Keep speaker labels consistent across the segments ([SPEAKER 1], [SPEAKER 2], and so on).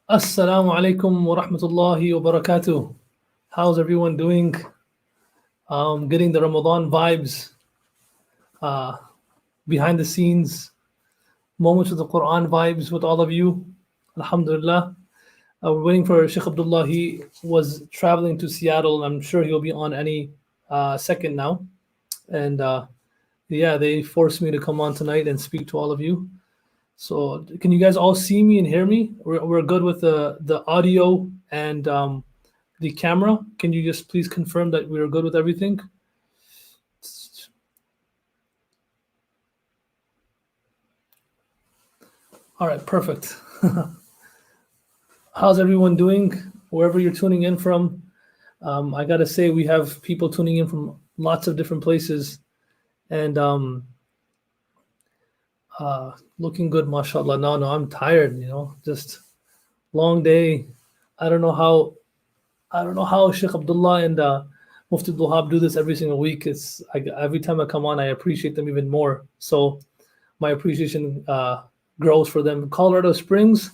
[SPEAKER 1] Assalamu alaikum wa rahmatullahi wa barakatuh. How's everyone doing? Getting the Ramadan vibes, uh, behind the scenes, moments of the Quran vibes with all of you. Alhamdulillah. We're waiting for Shaykh Abdullah. He was traveling to Seattle. I'm sure he'll be on any second now. And yeah, they forced me to come on tonight and speak to all of you. So can you guys all see me and hear me? We're good with the audio and the camera. Can you just please confirm that we're good with everything? All right, perfect. How's everyone doing? Wherever you're tuning in from, I gotta say we have people tuning in from lots of different places, and looking good, mashallah. No, I'm tired. Just long day. I don't know how Shaykh Abdullah and Mufti Abdul Wahab do this every single week. Every time I come on, I appreciate them even more. So my appreciation grows for them. Colorado Springs.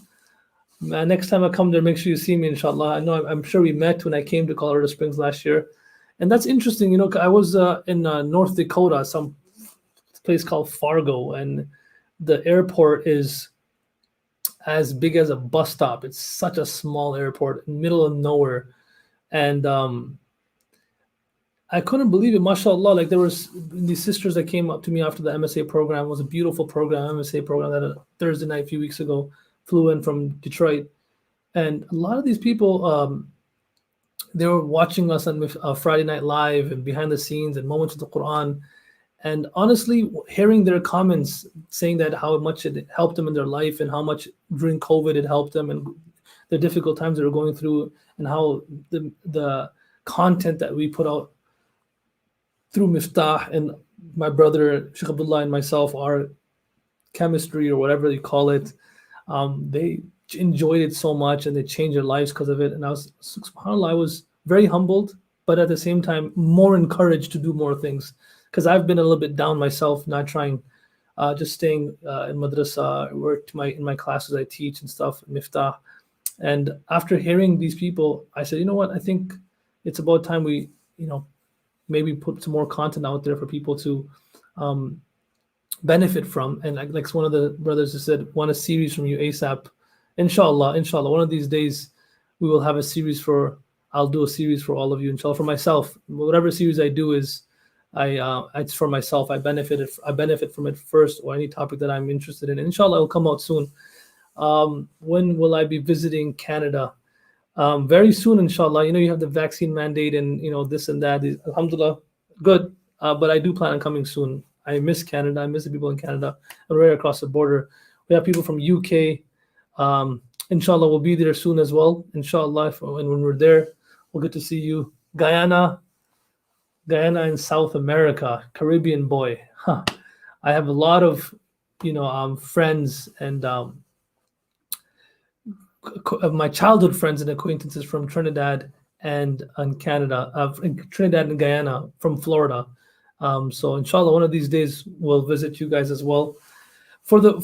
[SPEAKER 1] Next time I come there, make sure you see me, inshallah. I know I'm sure we met when I came to Colorado Springs last year, and that's interesting. I was in North Dakota, some place called Fargo, and the airport is as big as a bus stop. It's such a small airport in the middle of nowhere, and I couldn't believe it, mashallah. Like, there was these sisters that came up to me after the MSA program. It was a beautiful program, MSA program, that a Thursday night a few weeks ago, flew in from Detroit, and a lot of these people, they were watching us on Friday Night Live and behind the scenes and moments of the Quran. And honestly, hearing their comments saying that how much it helped them in their life and how much during COVID it helped them and the difficult times they were going through, and how the content that we put out through Miftaah and my brother Shaykh Abdullah and myself, our chemistry or whatever you call it, they enjoyed it so much and they changed their lives because of it. And subhanAllah, I was very humbled, but at the same time more encouraged to do more things, because I've been a little bit down myself, not trying, just staying in madrasa, work in my classes I teach and stuff, Miftaah. And after hearing these people, I said, you know what, I think it's about time we, maybe put some more content out there for people to benefit from. And like one of the brothers just said, want a series from you ASAP. Inshallah, one of these days we will have a series I'll do a series for all of you, inshallah. For myself, whatever series I do is, it's for myself. I benefit from it first, or any topic that I'm interested in. Inshallah, it will come out soon. When will I be visiting Canada? Very soon, inshallah. You have the vaccine mandate and this and that. Alhamdulillah, good. But I do plan on coming soon. I miss Canada. I miss the people in Canada and right across the border. We have people from UK. Inshallah, we'll be there soon as well. Inshallah, and when we're there, we'll get to see you. Guyana in South America, Caribbean boy. I have a lot of, friends and my childhood friends and acquaintances from Trinidad and Canada, Trinidad and Guyana, from Florida. So inshallah, one of these days we'll visit you guys as well. For the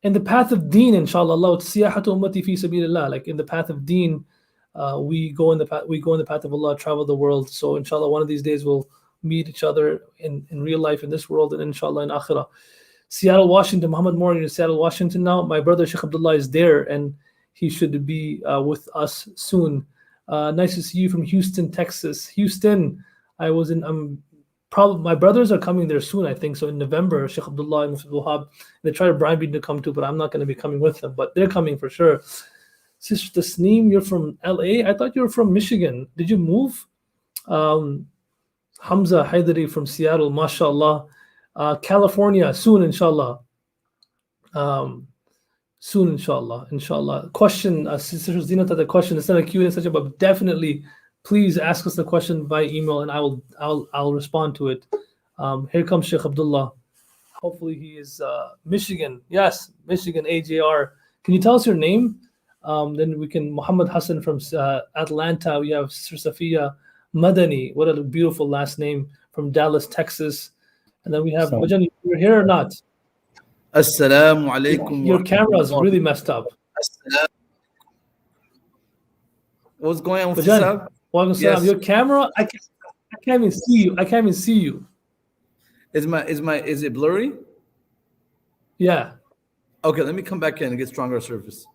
[SPEAKER 1] in the path of Deen, inshallah, siyahatu ummati fi sabilillah. Like, in the path of Deen, we go in the path of Allah, travel the world. So inshallah, one of these days we'll meet each other in real life in this world, and inshallah in akhirah. Seattle, Washington. Muhammad Morgan in Seattle, Washington now. My brother Shaykh Abdullah is there, and he should be with us soon. Nice to see you from Houston, Texas. Houston, I was in. Probably my brothers are coming there soon, I think. So in November, Shaykh Abdullah and Mufti Abdul Wahab, they try to bribe me to come too, but I'm not going to be coming with them. But they're coming for sure. Sister Tasneem, you're from LA? I thought you were from Michigan. Did you move? Hamza Haidari from Seattle, mashallah. California, soon, inshallah. Soon, inshallah. Question, Sister Zina had a question. It's not a Q&A session, but definitely, please ask us the question by email, and I'll respond to it. Here comes Shaykh Abdullah. Hopefully he is Michigan. Yes, Michigan, AJR. Can you tell us your name? Then we can. Muhammad Hassan from Atlanta. We have Sister Safiya Madani. What a beautiful last name, from Dallas, Texas. And then we have Bajan. You're here or not?
[SPEAKER 2] Assalamu alaikum.
[SPEAKER 1] Your camera is really messed up.
[SPEAKER 2] What's going on with
[SPEAKER 1] Bajan,
[SPEAKER 2] Sab?
[SPEAKER 1] walaikum salam.
[SPEAKER 2] Yes.
[SPEAKER 1] Your camera, I can't even see you. I can't even see you.
[SPEAKER 2] Is it blurry?
[SPEAKER 1] Yeah.
[SPEAKER 2] Okay, let me come back in and get stronger surface.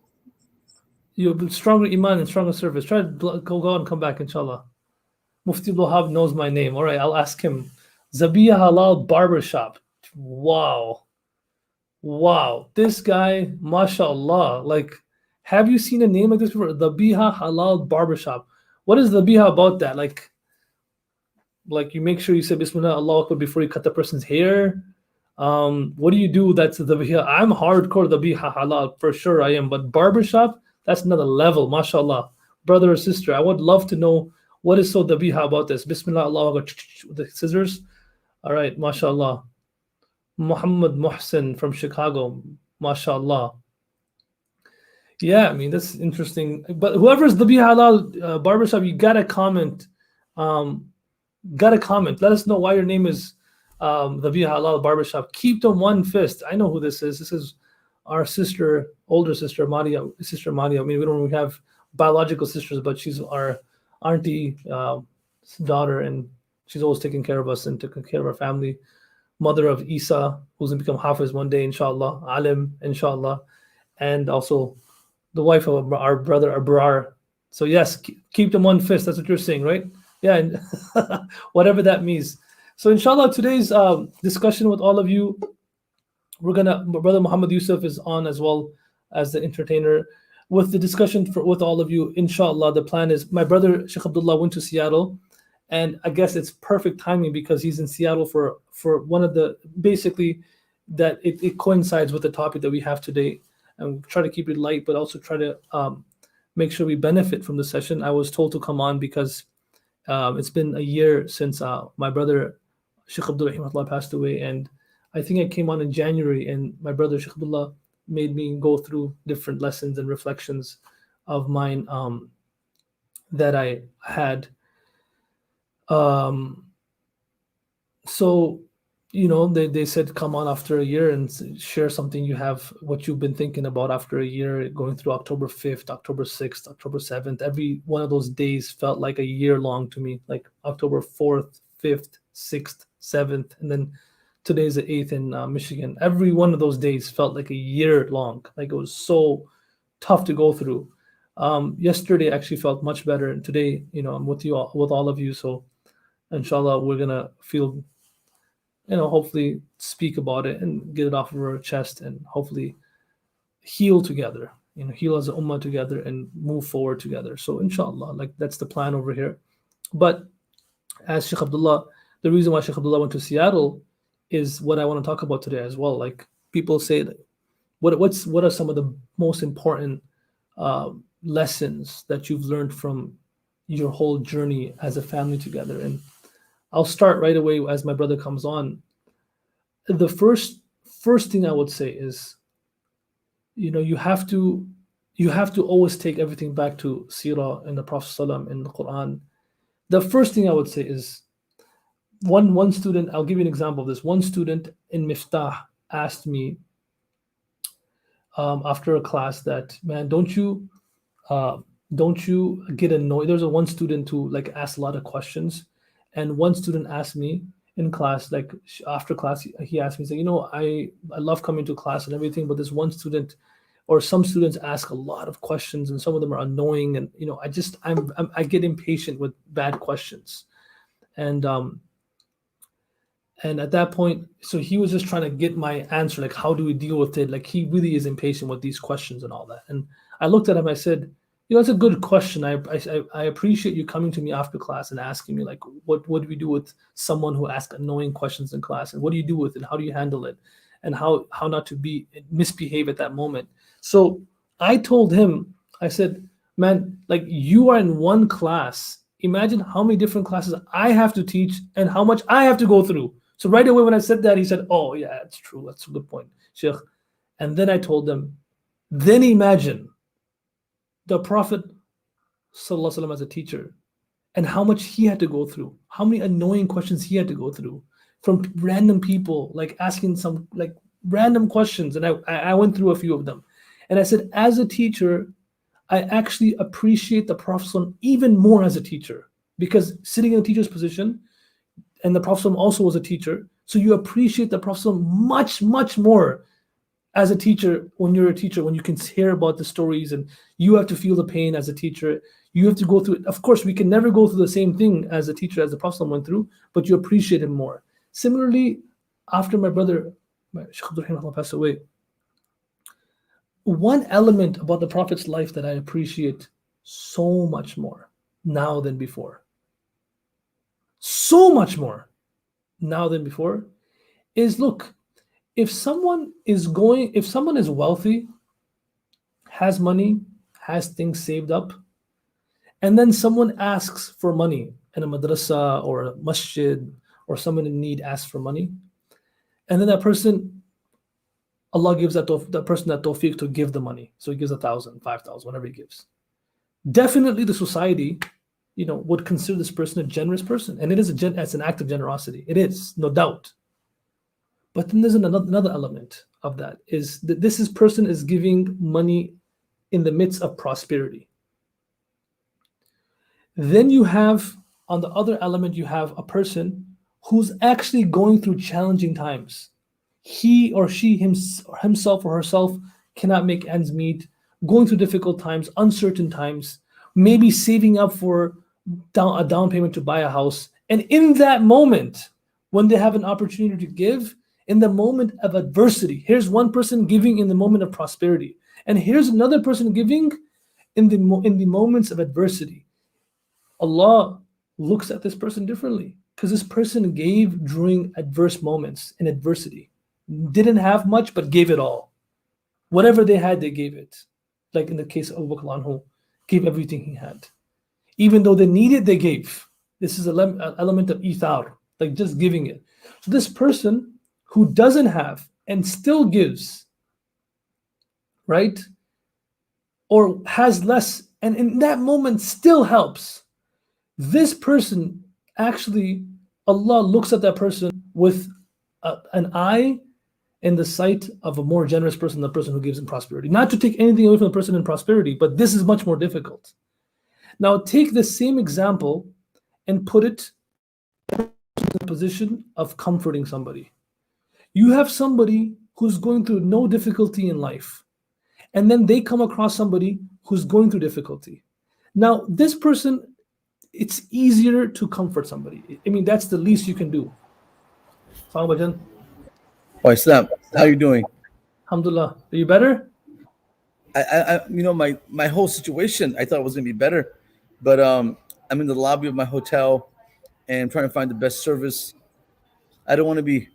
[SPEAKER 1] You have stronger iman and stronger service. Try to go and come back, inshallah. Mufti Abdul Rahman knows my name. All right, I'll ask him. Zabiya Halal Barbershop. Wow. Wow. This guy, mashallah. Like, have you seen a name like this before? Zabiha Halal Barbershop. What is Zabiha about that? Like you make sure you say Bismillah Allah Akbar before you cut the person's hair. What do you do? That's the Dhabiha. I'm hardcore Dhabiha halal for sure. I am, but barbershop, that's another level. MashaAllah, brother or sister, I would love to know what is so Dhabiha about this. Bismillah Allah Akbar with the scissors. All right, MashaAllah. Muhammad Muhsin from Chicago, MashaAllah. Yeah, I mean that's interesting. But whoever's Dhabiha halal barbershop, you gotta comment. Gotta comment. Let us know why your name is the Biha Halal Barbershop. Keep them one fist. I know who this is. This is our sister, older sister, Maria. Sister Maria. I mean, we don't really have biological sisters, but she's our auntie, daughter, and she's always taking care of us and taking care of our family. Mother of Isa, who's going to become Hafiz one day, inshallah. Alim, inshallah. And also the wife of our brother, Abrar. So yes, keep them one fist. That's what you're saying, right? Yeah, and whatever that means. So inshallah, today's discussion with all of you, Brother Mohamed Youssef is on as well as the entertainer. With the discussion with all of you, inshallah, the plan is my brother Shaykh Abdullah went to Seattle, and I guess it's perfect timing because he's in Seattle for one of the, basically, that it coincides with the topic that we have today, and try to keep it light, but also try to make sure we benefit from the session. I was told to come on because it's been a year since my brother Shaykh Abdullah Waheed passed away, and I think I came on in January, and my brother Shaykh Abdullah made me go through different lessons and reflections of mine that I had. So, they said come on after a year and share something you have, what you've been thinking about after a year, going through October 5th, October 6th, October 7th. Every one of those days felt like a year long to me, like October 4th, 5th, 6th, 7th, and then today's the 8th in Michigan. Every one of those days felt like a year long. Like it was so tough to go through. Yesterday actually felt much better, and today, I'm with you all, with all of you. So, inshallah, we're gonna feel, hopefully speak about it and get it off of our chest, and hopefully heal together. Heal as an ummah together and move forward together. So, inshallah, like that's the plan over here. But as Shaykh Abdullah, the reason why Shaykh Abdullah went to Seattle is what I want to talk about today as well. Like people say, what are some of the most important lessons that you've learned from your whole journey as a family together? And I'll start right away as my brother comes on. The first thing I would say is, you have to always take everything back to Sirah and the Prophet ﷺ and the Quran. The first thing I would say is, one student, I'll give you an example of this. One student in Miftaah asked me after a class that, man, don't you get annoyed? There's one student who asked a lot of questions, and one student asked me in class, after class, he asked me, I love coming to class and everything, but there's one student, or some students ask a lot of questions, and some of them are annoying, and I get impatient with bad questions, and at that point, so he was just trying to get my answer, how do we deal with it? He really is impatient with these questions and all that. And I looked at him, I said, it's a good question. I appreciate you coming to me after class and asking me, what do we do with someone who asks annoying questions in class? And what do you do with it? How do you handle it? And how not to misbehave at that moment? So I told him, I said, man, you are in one class. Imagine how many different classes I have to teach and how much I have to go through. So right away when I said that, he said, oh yeah, that's true. That's a good point, Sheikh. And then I told him, then imagine the Prophet ﷺ as a teacher and how much he had to go through, how many annoying questions he had to go through from random people, asking some random questions. And I went through a few of them. And I said, as a teacher, I actually appreciate the Prophet ﷺ even more as a teacher, because sitting in a teacher's position, and the Prophet ﷺ also was a teacher, so you appreciate the Prophet ﷺ much, much more as a teacher. When you're a teacher, when you can hear about the stories and you have to feel the pain as a teacher, you have to go through it. Of course, we can never go through the same thing as a teacher as the Prophet ﷺ went through, but you appreciate him more. Similarly, after my brother Shaykh Abdullah Waheed passed away, one element about the Prophet's life that I appreciate so much more now than before, so much more now than before, is, look, if someone is wealthy, has money, has things saved up, and then someone asks for money in a madrasa or a masjid, or someone in need asks for money, and then that person, Allah gives that person that tawfiq to give the money. So he gives 1,000, 5,000, whatever he gives. Definitely the society, would consider this person a generous person. And it is it's an act of generosity. It is, no doubt. But then there's another element of that, is that this person is giving money in the midst of prosperity. Then you have, on the other element, you have a person who's actually going through challenging times. He or she himself or herself cannot make ends meet, going through difficult times, uncertain times, maybe saving up for a down payment to buy a house. And in that moment, when they have an opportunity to give, in the moment of adversity, here's one person giving in the moment of prosperity, and here's another person giving in the moments of adversity. Allah looks at this person differently, because this person gave during adverse moments, in adversity. Didn't have much, but gave it all. Whatever they had, they gave it. Like in the case of Abu Bakr anhu, gave everything he had. Even though they needed, they gave. This is an element of ithar, like just giving it. So this person who doesn't have and still gives, right? Or has less, and in that moment still helps. This person, actually, Allah looks at that person with an eye in the sight of a more generous person than the person who gives in prosperity. Not to take anything away from the person in prosperity, but this is much more difficult. Now take the same example and put it in the position of comforting somebody. You have somebody who's going through no difficulty in life, and then they come across somebody who's going through difficulty. Now this person, it's easier to comfort somebody. I mean, that's the least you can do.
[SPEAKER 2] Oh, Islam, how you doing?
[SPEAKER 1] Alhamdulillah. Are you better?
[SPEAKER 2] My whole situation, I thought it was gonna be better, but I'm in the lobby of my hotel and trying to find the best service. I don't want to be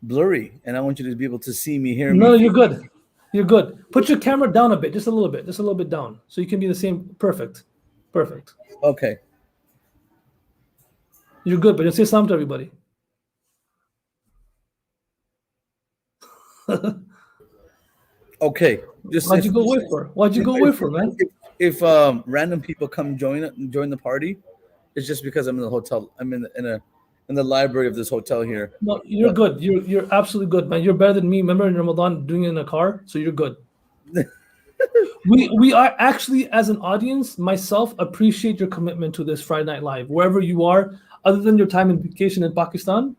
[SPEAKER 2] blurry, and I want you to be able to see me, hear me.
[SPEAKER 1] No, you're good. You're good. Put your camera down a bit, just a little bit down, so you can be the same. Perfect.
[SPEAKER 2] Okay.
[SPEAKER 1] You're good, but just say salam to everybody.
[SPEAKER 2] Okay.
[SPEAKER 1] Why'd you go away for, man?
[SPEAKER 2] If random people come join the party, it's just because I'm in the hotel. I'm in the library of this hotel here.
[SPEAKER 1] No, you're good. You're absolutely good, man. You're better than me. Remember in Ramadan doing it in a car, so you're good. We are actually, as an audience, myself, appreciate your commitment to this Friday Night Live. Wherever you are, other than your time in vacation in Pakistan,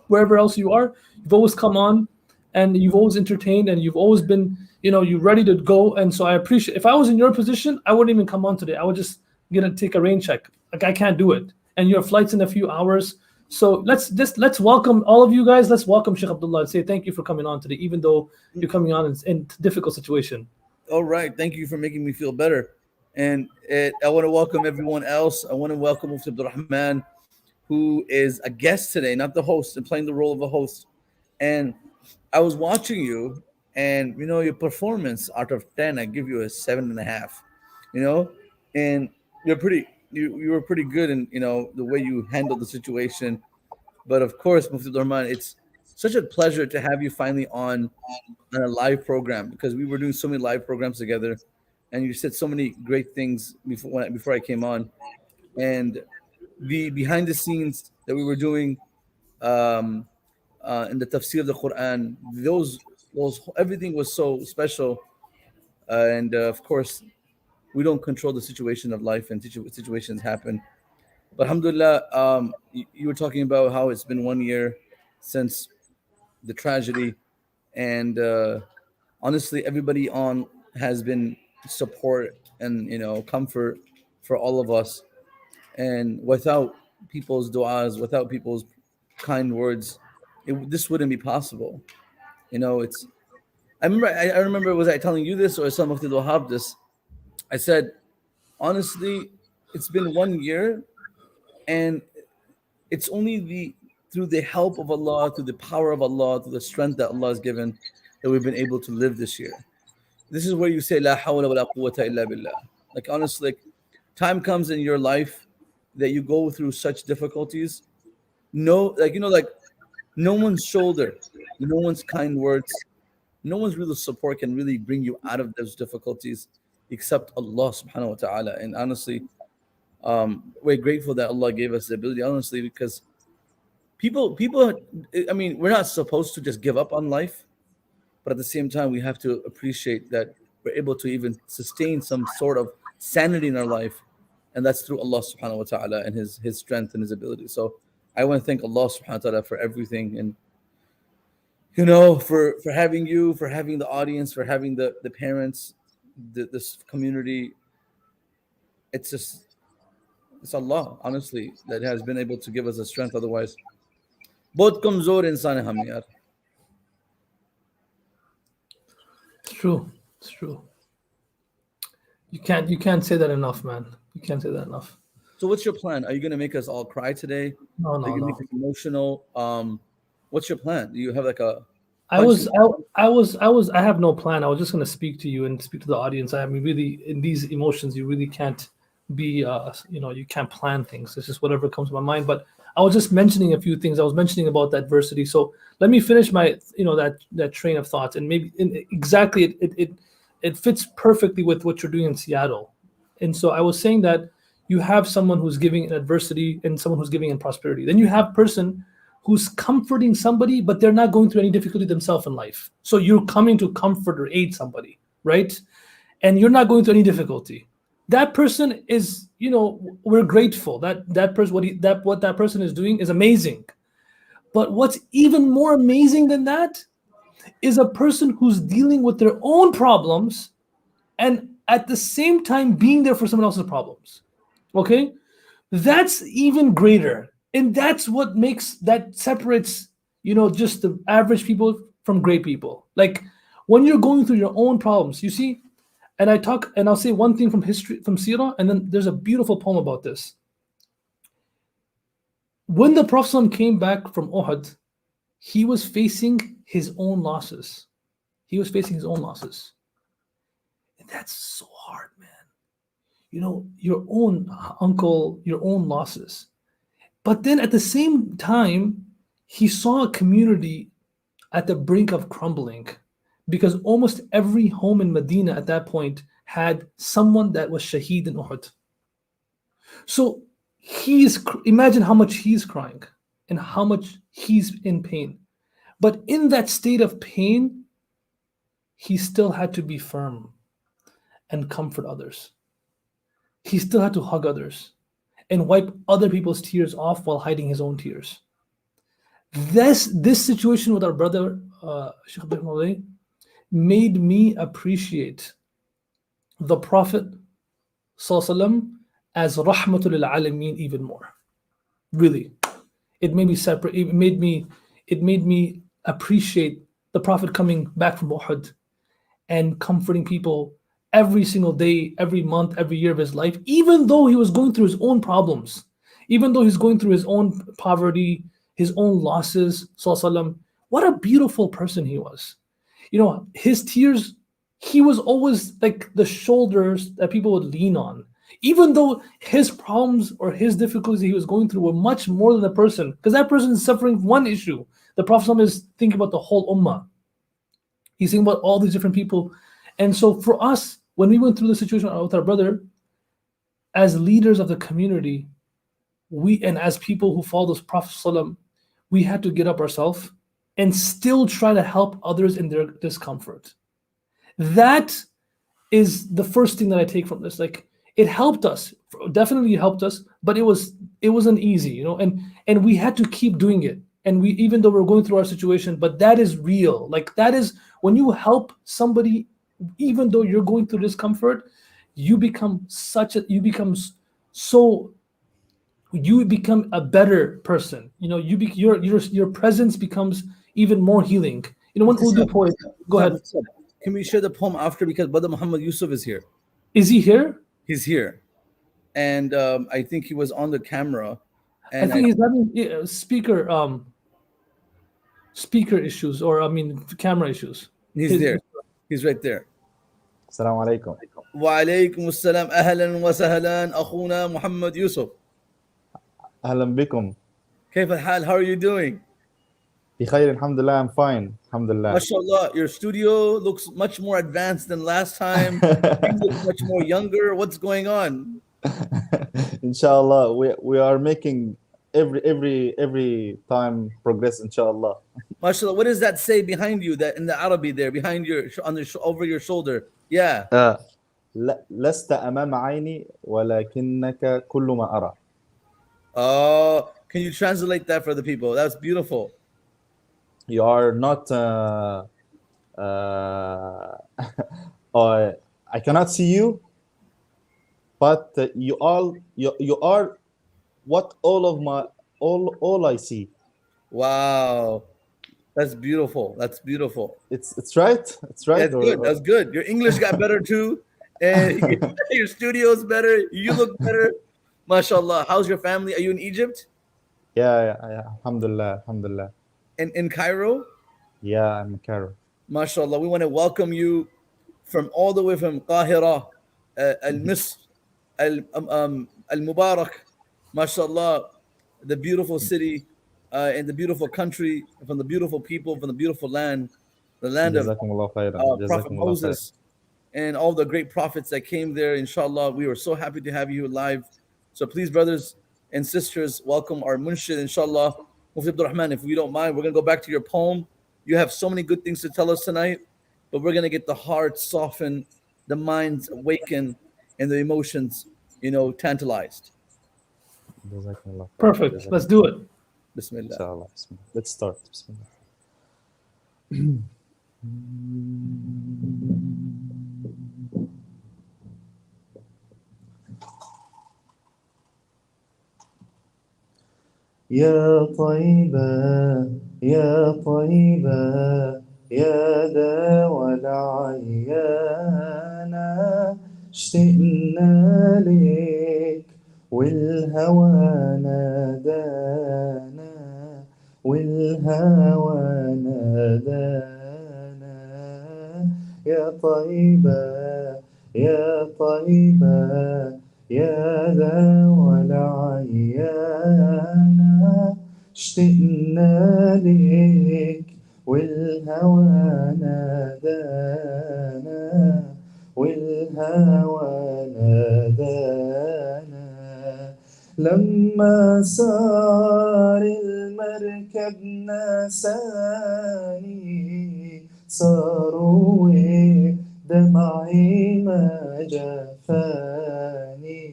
[SPEAKER 1] wherever else you are, you've always come on, and you've always entertained, and you've always been, you're ready to go. And so I appreciate. If I was in your position, I wouldn't even come on today. I would just take a rain check. Like, I can't do it. And your flight's in a few hours. So let's welcome all of you guys. Let's welcome Shaykh Abdullah and say thank you for coming on today, even though you're coming on in a difficult situation.
[SPEAKER 2] All right. Thank you for making me feel better. And I want to welcome everyone else. I want to welcome Mufti Abdul Rahman, who is a guest today, not the host, and playing the role of a host. And I was watching you, and your performance out of 10, I give you a 7.5. And you were pretty good in the way you handled the situation. But of course, Mufti Abdul Rahman, it's such a pleasure to have you finally on a live program, because we were doing so many live programs together, and you said so many great things before I came on. And the behind the scenes that we were doing in the tafsir of the Quran, those everything was so special. And of course, we don't control the situation of life, and situations happen. But alhamdulillah, you were talking about how it's been 1 year since the tragedy, and honestly, everybody on has been support and comfort for all of us. And without people's du'as, without people's kind words, this wouldn't be possible. It's. I remember, was I telling you this or some Mufti Wahab this? I said, honestly, it's been 1 year, and it's only through the help of Allah, through the power of Allah, through the strength that Allah has given, that we've been able to live this year. This is where you say la hawla wa la quwwata illa billah. Like honestly, time comes in your life that you go through such difficulties. No, like no one's shoulder, no one's kind words, no one's real support can really bring you out of those difficulties except Allah subhanahu wa ta'ala. And honestly, we're grateful that Allah gave us the ability, honestly, because people, I mean, we're not supposed to just give up on life, but at the same time, we have to appreciate that we're able to even sustain some sort of sanity in our life, and that's through Allah subhanahu wa ta'ala and his strength and his ability. So I want to thank Allah subhanahu wa ta'ala for everything, and for having you, for having the audience, for having the parents, this community. It's Allah, honestly, that has been able to give us the strength. Otherwise, both kamzor insan hai hum yaar.
[SPEAKER 1] It's true. It's true. You can't say that enough, man. You can't say that enough.
[SPEAKER 2] So what's your plan? Are you going to make us all cry today?
[SPEAKER 1] No.
[SPEAKER 2] Are you going to make us emotional? What's your plan? Do you have like a
[SPEAKER 1] I have no plan. I was just going to speak to you and speak to the audience. I mean, really, in these emotions, you really can't be, you can't plan things. It's just whatever comes to my mind. But I was just mentioning a few things. I was mentioning about that adversity. So let me finish my, that train of thoughts. And maybe exactly it fits perfectly with what you're doing in Seattle. And so I was saying that you have someone who's giving in adversity and someone who's giving in prosperity. Then you have person who's comforting somebody, but they're not going through any difficulty themselves in life. So you're coming to comfort or aid somebody, right? And you're not going through any difficulty. That person is, we're grateful that person, what that person is doing is amazing. But what's even more amazing than that is a person who's dealing with their own problems and at the same time being there for someone else's problems. Okay? That's even greater. And that's what separates, just the average people from great people. Like when you're going through your own problems, you see, and I'll say one thing from history, from Sirah, and then there's a beautiful poem about this. When the Prophet came back from Uhud, he was facing his own losses. And that's so hard, man. Your own uncle, your own losses. But then at the same time, he saw a community at the brink of crumbling because almost every home in Medina at that point had someone that was shaheed in Uhud. So imagine how much he's crying and how much he's in pain. But in that state of pain, he still had to be firm and comfort others. He still had to hug others and wipe other people's tears off while hiding his own tears. This situation with our brother Shaykh Abdullah Waheed made me appreciate the Prophet ﷺ as rahmatul lil alameen even more. Really, it made me separate. It made me appreciate the Prophet coming back from Uhud and comforting people every single day, every month, every year of his life, even though he was going through his own problems, even though he's going through his own poverty, his own losses. Sallallahu. What a beautiful person he was. His tears, he was always like the shoulders that people would lean on. Even though his problems or his difficulties he was going through were much more than the person, because that person is suffering one issue. The Prophet is thinking about the whole ummah. He's thinking about all these different people. And so for us, when we went through the situation with our brother, as leaders of the community, and as people who follow the Prophet ﷺ, we had to get up ourselves and still try to help others in their discomfort. That is the first thing that I take from this. Like it helped us, definitely helped us, but it wasn't easy, you know, and we had to keep doing it. And we, even though we're going through our situation, but that is real. Like that is when you help somebody, even though you're going through discomfort, so you become a better person. You know, your presence becomes even more healing. You know, one Urdu poet. Go ahead.
[SPEAKER 2] Can we share the poem after, because Brother Mohamed Youssef is here?
[SPEAKER 1] Is he here?
[SPEAKER 2] He's here, and I think he was on the camera,
[SPEAKER 1] I
[SPEAKER 2] and
[SPEAKER 1] think he's having speaker issues, or I mean camera issues.
[SPEAKER 2] he's there. He's right there.
[SPEAKER 3] السلام عليكم.
[SPEAKER 2] وعليكم السلام. أهلا وسهلا أخونا محمد يوسف.
[SPEAKER 3] أهلا بكم.
[SPEAKER 2] كيف الحال? How are you doing?
[SPEAKER 3] بخير الحمد لله. I'm fine. الحمد لله.
[SPEAKER 2] MashaAllah, your studio looks much more advanced than last time. You look much more younger. What's going on?
[SPEAKER 3] Inshallah, we are making every time progress. Inshallah.
[SPEAKER 2] MashaAllah, what does that say behind you? That in the Arabic there, behind your over your shoulder. Yeah.
[SPEAKER 3] لست أمام عيني ولكنك كل ما أرى.
[SPEAKER 2] Oh, can you translate that for the people? That's beautiful.
[SPEAKER 3] You are not. I cannot see you, but you are what all I see.
[SPEAKER 2] Wow, that's beautiful. That's beautiful.
[SPEAKER 3] It's right. It's right.
[SPEAKER 2] That's good. That's good. Your English got better too, and your studio's better. You look better. MashaAllah. How's your family? Are you in Egypt?
[SPEAKER 3] Yeah. Alhamdulillah.
[SPEAKER 2] In Cairo?
[SPEAKER 3] Yeah, I'm in Cairo.
[SPEAKER 2] MashaAllah. We want to welcome you from all the way from Qahira, Al-Misr, Al-Mubarak. MashaAllah. The beautiful city and the beautiful country, from the beautiful people, from the beautiful land, the land of Prophet Moses and all the great prophets that came there. Inshallah, we were so happy to have you alive. So please, brothers and sisters, welcome our munshid, inshallah, Mufti Abdul Rahman. If we don't mind, we're going to go back to your poem. You have so many good things to tell us tonight, but we're going to get the hearts softened, the minds awakened, and the emotions, tantalized.
[SPEAKER 1] Perfect. Let's do it.
[SPEAKER 2] Bismillah.
[SPEAKER 3] Inshallah. Let's start. Bismillah. يا طيبة يا طيبة يا داوى العيانة اشتقنا لك والهوى نادانا يا طيبة يا طيبة يا داوى العيانة اشتقنا لك والهوى نادانا لما سار المركب نساني صاروا دمعي ما جفاني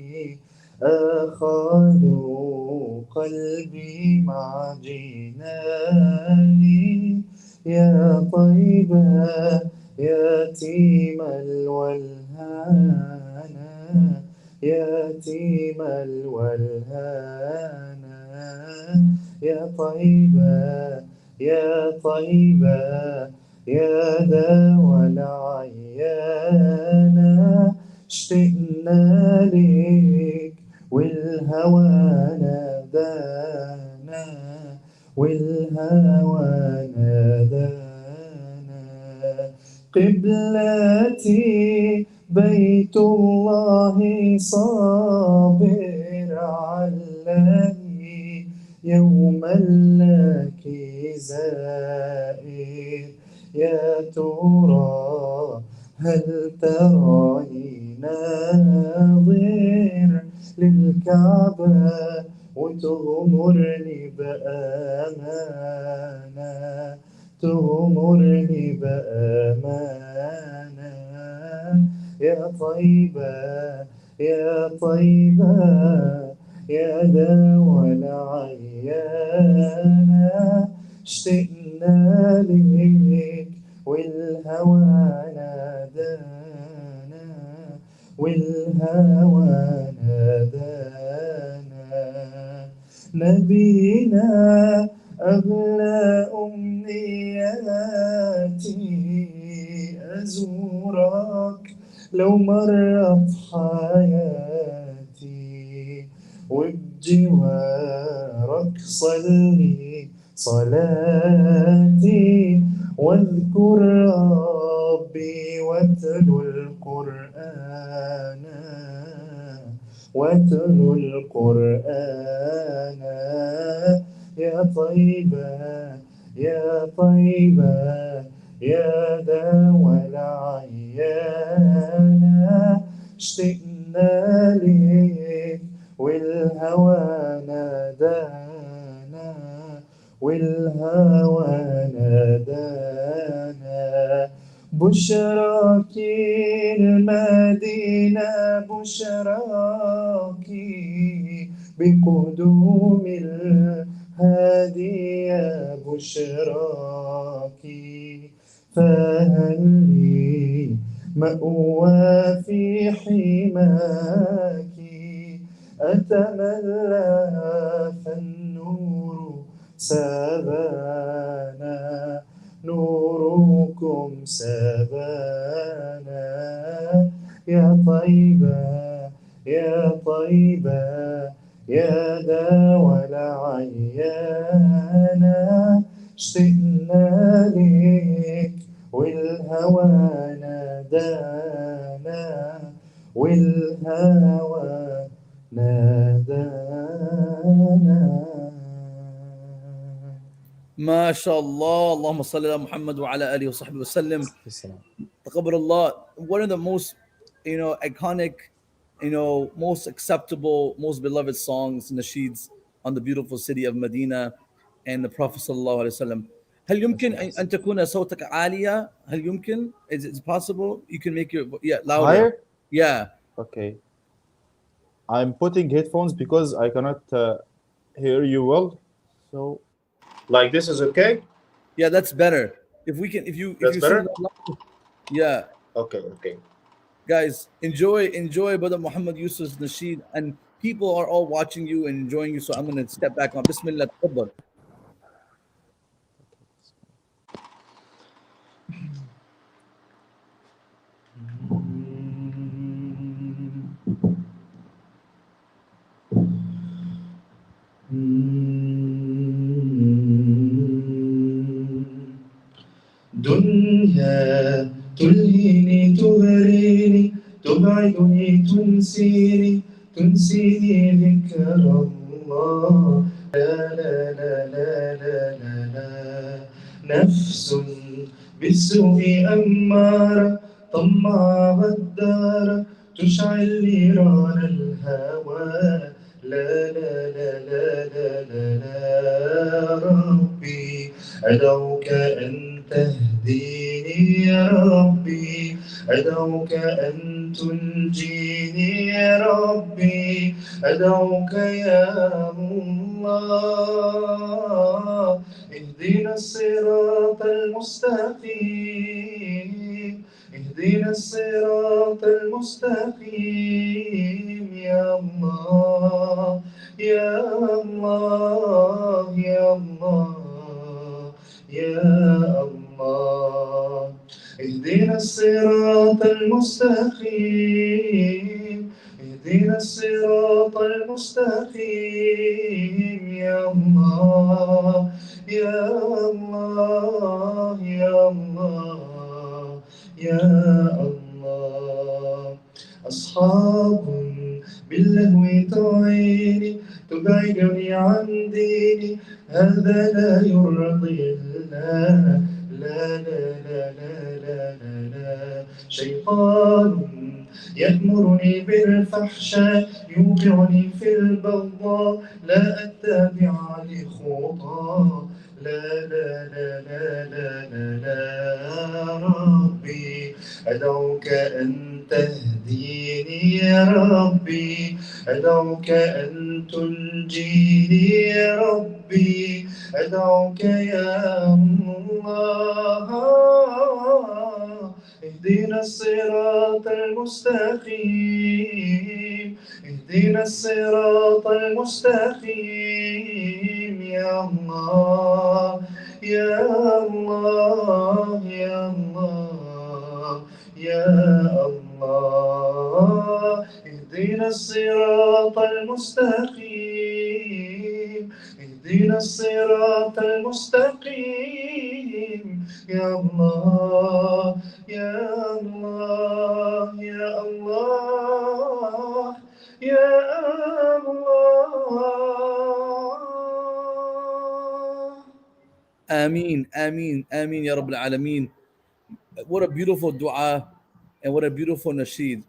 [SPEAKER 3] أخذوا قلبي مع جناني يا طيبة يتيم الولهانة يتيم الولهانة يا طيبة يا طيبة يا داوى العيانة اشتقنا لك والهوى نادانا قبلتي بيت الله صابر علي يوما لك زائر يا ترى هل تراني ناظر للكعبة وتغمرني بأمانة تغمرني بأمانة يا طيبة يا طيبة يا دوا العيانة اشتقنا لك والهوى نادانا والهوى نادانا نبينا أغلى أمنياتي أزورك لو مرت حياتي وبجوارك صلي صلاتي واذكر ربي واتلو القرآن واتلو القرآن يا طيبة يا طيبة يا دوا العيانة اشتقنا لك والهوى نادانا والهوى نادانا بشراك المدينة بشراك بقدوم الهادي يا بشراك فهل لي مأوى في حماك أتملى فالنور سبانا نوركم سبانا يا طيبة يا طيبة يا دوا العيانة اشتقنا لك والهوى نادانا والهوى نادانا.
[SPEAKER 2] ما شاء الله. اللهم صل على محمد وعلى آله وصحبه وسلم. تقبل الله. One of the most, iconic, most acceptable, most beloved songs, nasheeds on the beautiful city of Medina and the Prophet sallallahu alaihi wasallam. هل يمكن أن تكون صوتك عالية؟ هل يمكن? Is it possible? You can make your louder.
[SPEAKER 4] Higher?
[SPEAKER 2] Yeah.
[SPEAKER 4] Okay. I'm putting headphones because I cannot hear you well. So, like this is okay?
[SPEAKER 2] Yeah, that's better. If you
[SPEAKER 4] That's
[SPEAKER 2] sing
[SPEAKER 4] better?
[SPEAKER 2] that loud, yeah.
[SPEAKER 4] Okay.
[SPEAKER 2] Guys, enjoy Brother Mohamed Youssef's nasheed, and people are all watching you and enjoying you. So I'm going to step back on. Bismillah. Tafadhal.
[SPEAKER 3] دنيا تلهيني تغريني تبعدني تنسيني ذكر الله لا لا لا لا لا لا لا نفس بالسوء أمارة طماع غدارة تشعل نيران الهوى لا لا لا لا لا لا لا ربي أدعوك أن تهديني يا ربي أدعوك أن تنجيني يا ربي أدعوك يا الله اهدنا الصراط المستقيم اهدنا الصراط المستقيم يا الله يا الله يا الله يا الله اهدنا الصراط المستقيم اهدنا الصراط المستقيم يا الله يا الله يا الله يا الله أصحاب باللهو تعيني تبعدني عن ديني هذا لا يرضي الله لا لا لا لا لا لا لا شيطان يأمرني بالفحشاء يوقعني في البغضاء لا أتبع لخطاه لا لا لا لا لا لا لا ربي أدعوك أن تهديني يا ربي أدعوك أن تنجيني يا ربي أدعوك يا الله اهدنا الصراط المستقيم اهدنا الصراط المستقيم يا الله يا الله يا الله يا الله اهدنا الصراط المستقيم اهدنا الصراط المستقيم يا الله يا الله يا الله يا الله.
[SPEAKER 2] Ameen, Ameen, Ameen, Ya Rabbil Alameen. What a beautiful dua and what a beautiful nasheed.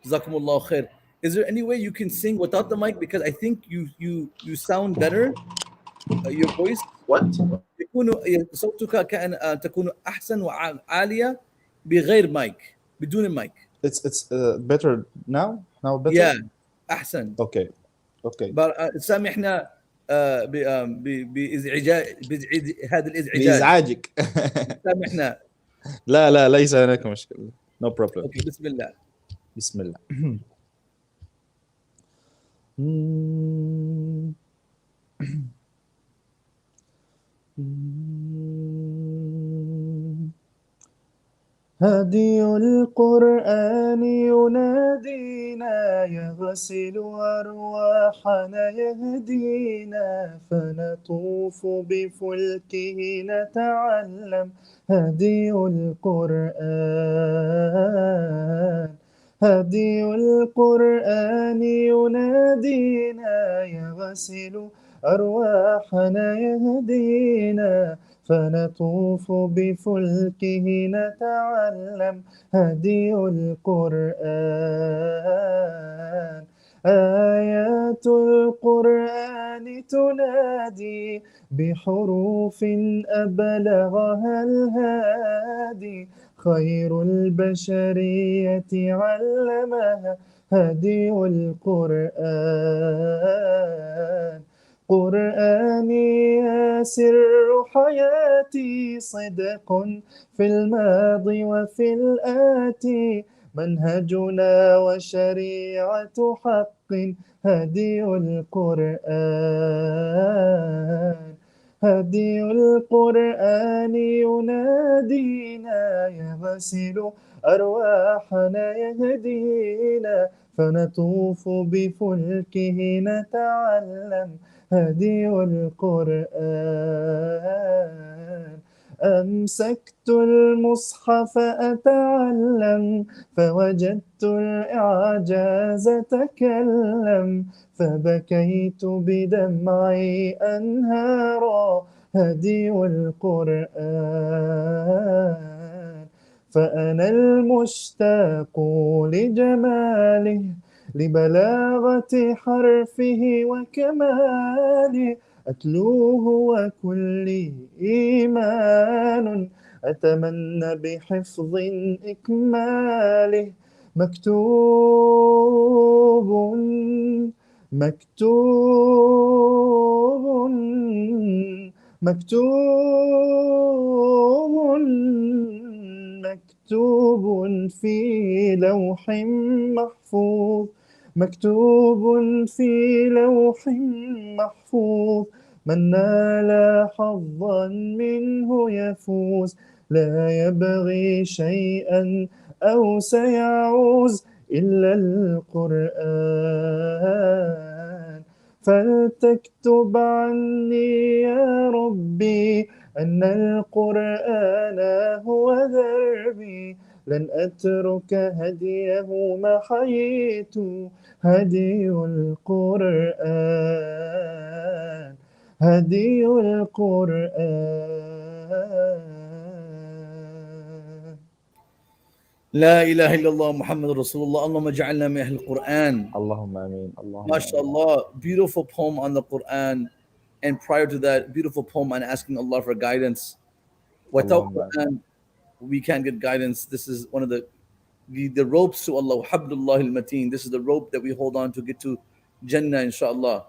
[SPEAKER 2] Jazakumullah khair. Is there any way you can sing without the mic? Because I think you sound better. Your voice
[SPEAKER 4] What?
[SPEAKER 2] يكون صوتك كأن تكون أحسن وعالية بغير مايك بدون المايك.
[SPEAKER 4] It's better now. Now better.
[SPEAKER 2] Yeah, أحسن.
[SPEAKER 4] Okay. Okay.
[SPEAKER 2] سامحنا هذا الإزعاج.
[SPEAKER 4] بإزعاجك.
[SPEAKER 2] سامحنا.
[SPEAKER 4] لا لا ليس هناك مشكلة. No problem.
[SPEAKER 2] Okay, بسم الله.
[SPEAKER 4] بسم الله. هدي القرآن ينادينا يغسل أرواحنا يهدينا فنطوف بفلكه نتعلم هدي القرآن هدي القرآن ينادينا يغسل أرواحنا يهدينا فنطوف بفلكه نتعلم هدي القرآن آيات القرآن تنادي بحروف أبلغها الهادي خير البشرية علمها هدي القرآن قرآني يا سر حياتي صدق في الماضي وفي الآتي منهجنا وشريعة حق هدي القرآن هدي القرآن ينادينا يغسل أرواحنا يهدينا فنطوف بفلكه نتعلم هدي القرآن أمسكت المصحف أتعلم فوجدت الإعجاز تكلم فبكيت بدمعي أنهارا هدي القرآن فأنا المشتاق لجماله لبلاغة حرفه وكماله أتلوه وكلي إيمان أتمنى بحفظ إكماله مكتوب مكتوب مكتوب مكتوب في لوح محفوظ مكتوب في لوح محفوظ من نال حظا منه يفوز لا يبغي شيئا أو سيعوز إلا القرآن فلتكتب عني يا ربي أن القرآن هو دربي لن أترك هديه ما حييت هدي القرآن هدي القرآن.
[SPEAKER 2] لا إله إلا الله محمد رسول الله. اللهم اجعلنا من أهل القرآن.
[SPEAKER 4] اللهم آمين. اللهم
[SPEAKER 2] ما شاء الله. Beautiful poem on the Quran. And prior to that, beautiful poem on asking Allah for guidance. Without
[SPEAKER 4] Allahumma.
[SPEAKER 2] Quran, we can't get guidance. This is one of the ropes to Allah. Habdullah al-Mateen. This is the rope that we hold on to get to Jannah, inshallah.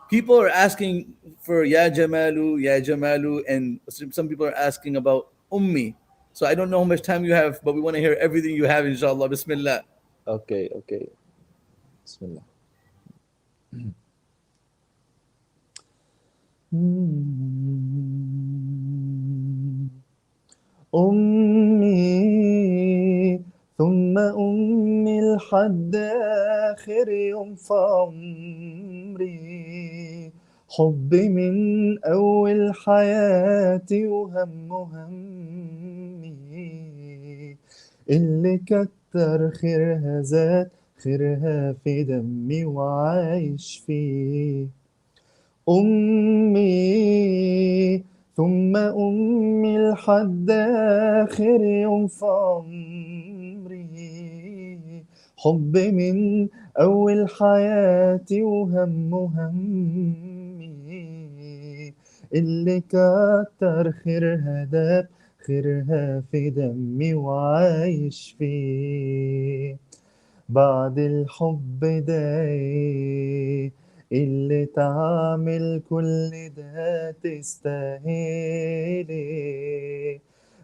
[SPEAKER 2] People are asking for Ya Jamalu, Ya Jamalu, and some people are asking about Ummi. So I don't know how much time you have, but we want to hear everything you have, inshallah. Bismillah.
[SPEAKER 4] Okay, okay. Bismillah. أمي ثم أمي لحد آخر يوم في عمري، حبي من أول حياتي وهم همي، اللي كتر خيرها زاد خيرها في دمي وعايش فيه. أمي ثم أمي لحد آخر يوم في عمري، حب من أول حياتي وهم همي، اللي كتر خيرها داب خيرها في دمي وعايش فيه. بعد الحب ده إيه اللي تعمل كل ده تستاهلي؟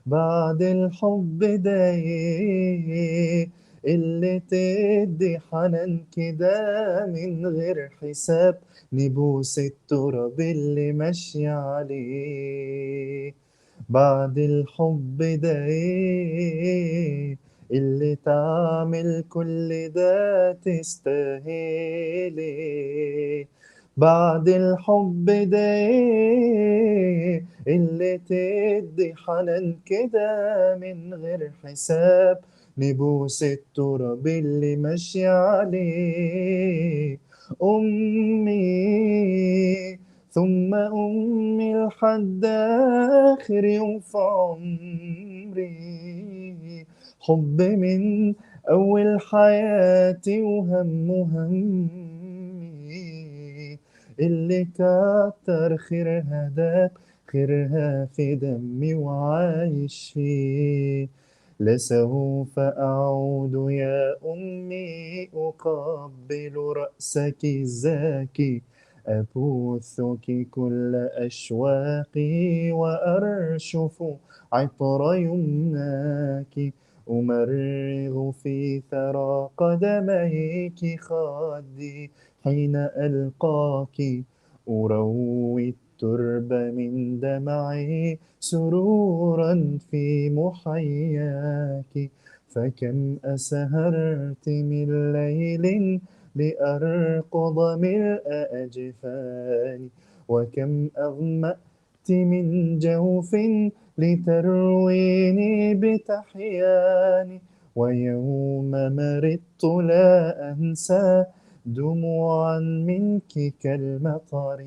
[SPEAKER 4] بعد الحب ده إيه اللي تدي حنان كده من غير حساب، نبوس التراب اللي ماشي عليه؟ بعد الحب ده إيه اللي تعمل كل ده تستاهلي؟ بعد الحب ده إيه اللي تدي حنان كده من غير حساب، نبوس التراب اللي ماشي عليه؟ أمي ثم أمي لحد آخر يوم في عمري، حب من أول حياتي وهم همي، اللي كتر خيرها داب خيرها في دمي وعايش فيه. لسوف أعود يا أمي أقبل رأسك الزاكي، أبوثك كل أشواقي وأرشف عطر يمناك، أمرغ في ثرى قدميك خدي حين ألقاك، أروي الترب من دمعي سرورا في محياك. فكم أسهرت من ليل لأرقض ملء أجفاني، وكم أغمأت من جوف لترويني بتحياني، ويوم مرضت لا أنسى دموعا منك كالمطر،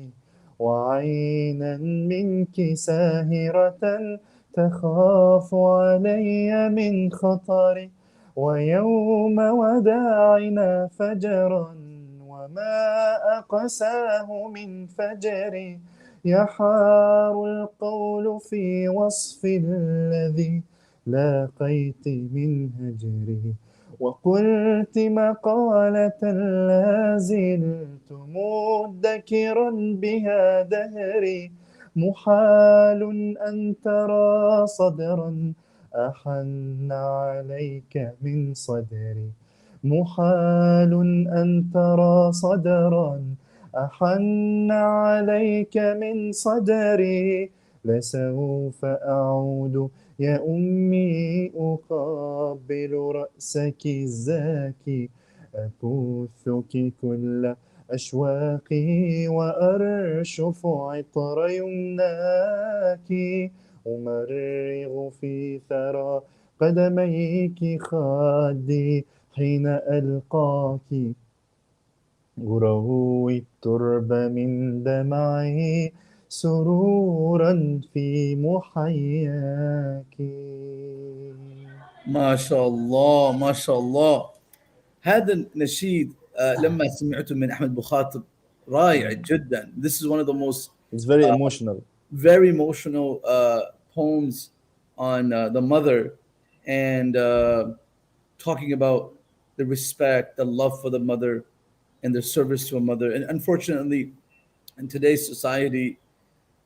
[SPEAKER 4] وعينا منك ساهرة تخاف علي من خطر، ويوم وداعنا فجرا وما أقساه من فجر، يحار القول في وصف الذي لاقيت من هجري، وقلت مقالة لا زلت مدكرا بها دهري، محال أن ترى صدرا أحن عليك من صدري، محال أن ترى صدرا أحن عليك من صدري. لسوف أعود يا أمي أقبل رأسك الزاكي، أبوثك كل أشواقي وأرشف عطر يمناك، أمرغ في ثرى قدميك خدي حين ألقاك، أروي الترب من دمعي سرورا في محياك.
[SPEAKER 2] ما شاء الله ما شاء الله. هذا النشيد لما سمعته من أحمد بخاطب رائع جدا. This is one of the most
[SPEAKER 4] It's very emotional.
[SPEAKER 2] very emotional poems on the mother, and talking about the respect, the love for the mother, and their service to a mother. And unfortunately, in today's society,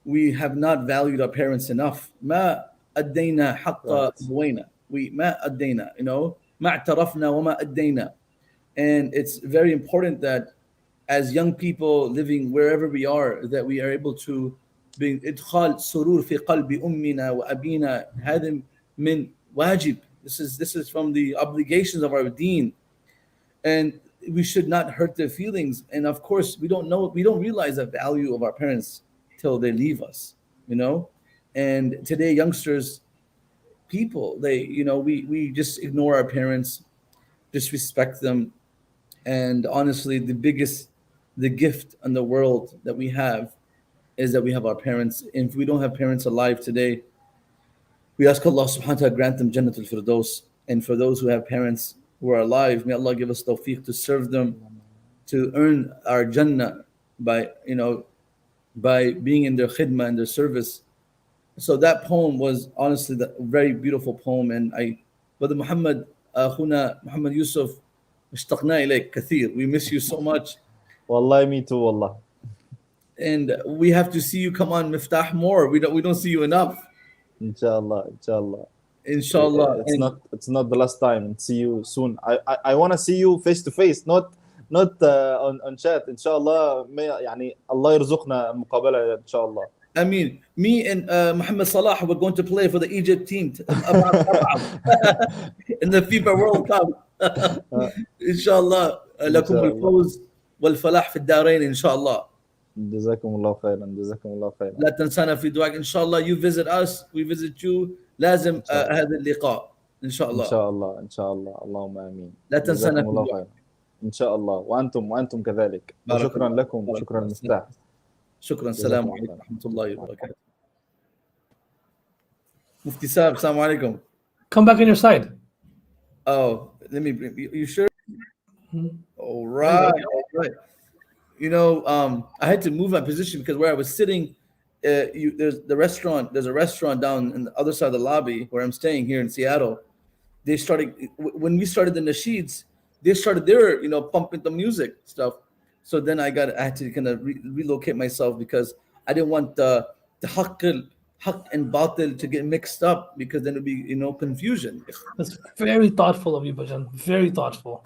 [SPEAKER 2] we have not valued our parents enough. ما أدينا حق
[SPEAKER 4] Right.
[SPEAKER 2] أبوينا. We ما أدينا, ما اعترفنا وما أدينا. And it's very important that as young people living wherever we are, that we are able to bring إدخال سرور في قلب أمنا وأبينا. هذا من واجب. This is from the obligations of our deen, and we should not hurt their feelings. And of course, we don't realize the value of our parents till they leave us. And today, youngsters, people, we just ignore our parents, disrespect them. And honestly, the gift in the world that we have is that we have our parents. And if we don't have parents alive today, we ask Allah subhanahu wa ta'ala grant them Jannatul Firdaus. And for those who have parents who are alive, may Allah give us tawfiq to serve them, to earn our Jannah by being in their khidmah and their service. So that poem was honestly a very beautiful poem. And Brother Muhammad, Khuna Mohamed Youssef, اشتقنا إليك كثير. We miss you so much.
[SPEAKER 4] Wallahi, me too, wallah.
[SPEAKER 2] And we have to see you come on Miftaah more. We don't see you enough.
[SPEAKER 4] Inshallah, inshallah.
[SPEAKER 2] Inshallah.
[SPEAKER 4] It's not the last time. See you soon. I want to see you face to face, not on chat. Inshallah, يعني Allah يرزقنا مقابلة إن شاء الله.
[SPEAKER 2] I mean, me and Mohamed Salah were going to play for the Egypt team in the FIFA World Cup. Inshallah, لكم الفوز والفلاح في الدارين إن شاء الله.
[SPEAKER 4] جزاكم الله خيرا. جزاكم الله خيرا.
[SPEAKER 2] لا تنسانا في دعائك. إن شاء الله you visit us, we visit you. لازم هذا اللقاء إن شاء الله.
[SPEAKER 4] إن شاء الله إن شاء الله. اللهم آمين.
[SPEAKER 2] لا تنسانا
[SPEAKER 4] جزاكم الله خيرا. إن شاء الله. وأنتم كذلك. شكرا لكم. شكرا مفتاح.
[SPEAKER 2] شكرا. السلام عليكم ورحمة الله وبركاته. Mufti Saab, Assalamu alaikum.
[SPEAKER 1] Come back on your side.
[SPEAKER 2] Oh, let me bring you sure?
[SPEAKER 1] Mhm.
[SPEAKER 2] All right. I had to move my position because where I was sitting, there's a restaurant down in the other side of the lobby where I'm staying here in Seattle. They started when we started the nasheeds, they started their pumping the music stuff. So then I had to kind of relocate myself because I didn't want the haqq and batil to get mixed up, because then it'd be confusion.
[SPEAKER 1] That's very thoughtful of you, Bajan. Very thoughtful.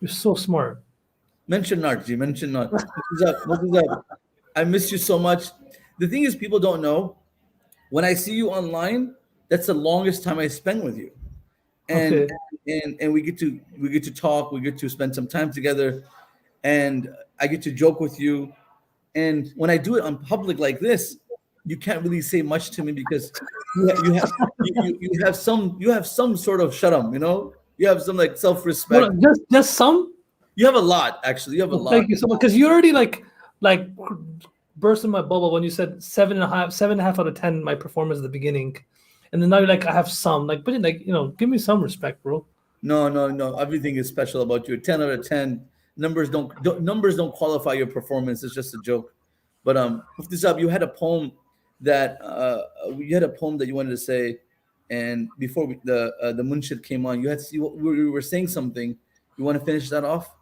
[SPEAKER 1] You're so smart.
[SPEAKER 2] Mention Narji, mention not. What is up? I miss you so much. The thing is, people don't know, when I see you online, that's the longest time I spend with you. And
[SPEAKER 1] Okay.
[SPEAKER 2] and we get to talk, we get to spend some time together, and I get to joke with you. And when I do it on public like this, you can't really say much to me because you have some sort of sharam, you have some like self-respect.
[SPEAKER 1] No, just some.
[SPEAKER 2] You have a lot, actually. You have a lot.
[SPEAKER 1] Thank you so much, because you already like burst in my bubble when you said 7.5 out of 10 my performance at the beginning, and then now you're like, I have some, like, but like, give me some respect, bro.
[SPEAKER 2] No. Everything is special about you. 10 out of 10. Numbers don't qualify your performance. It's just a joke. But Mufti Saab, you had a poem that you wanted to say, and before the Munshid came on, you were saying something. You want to finish that off?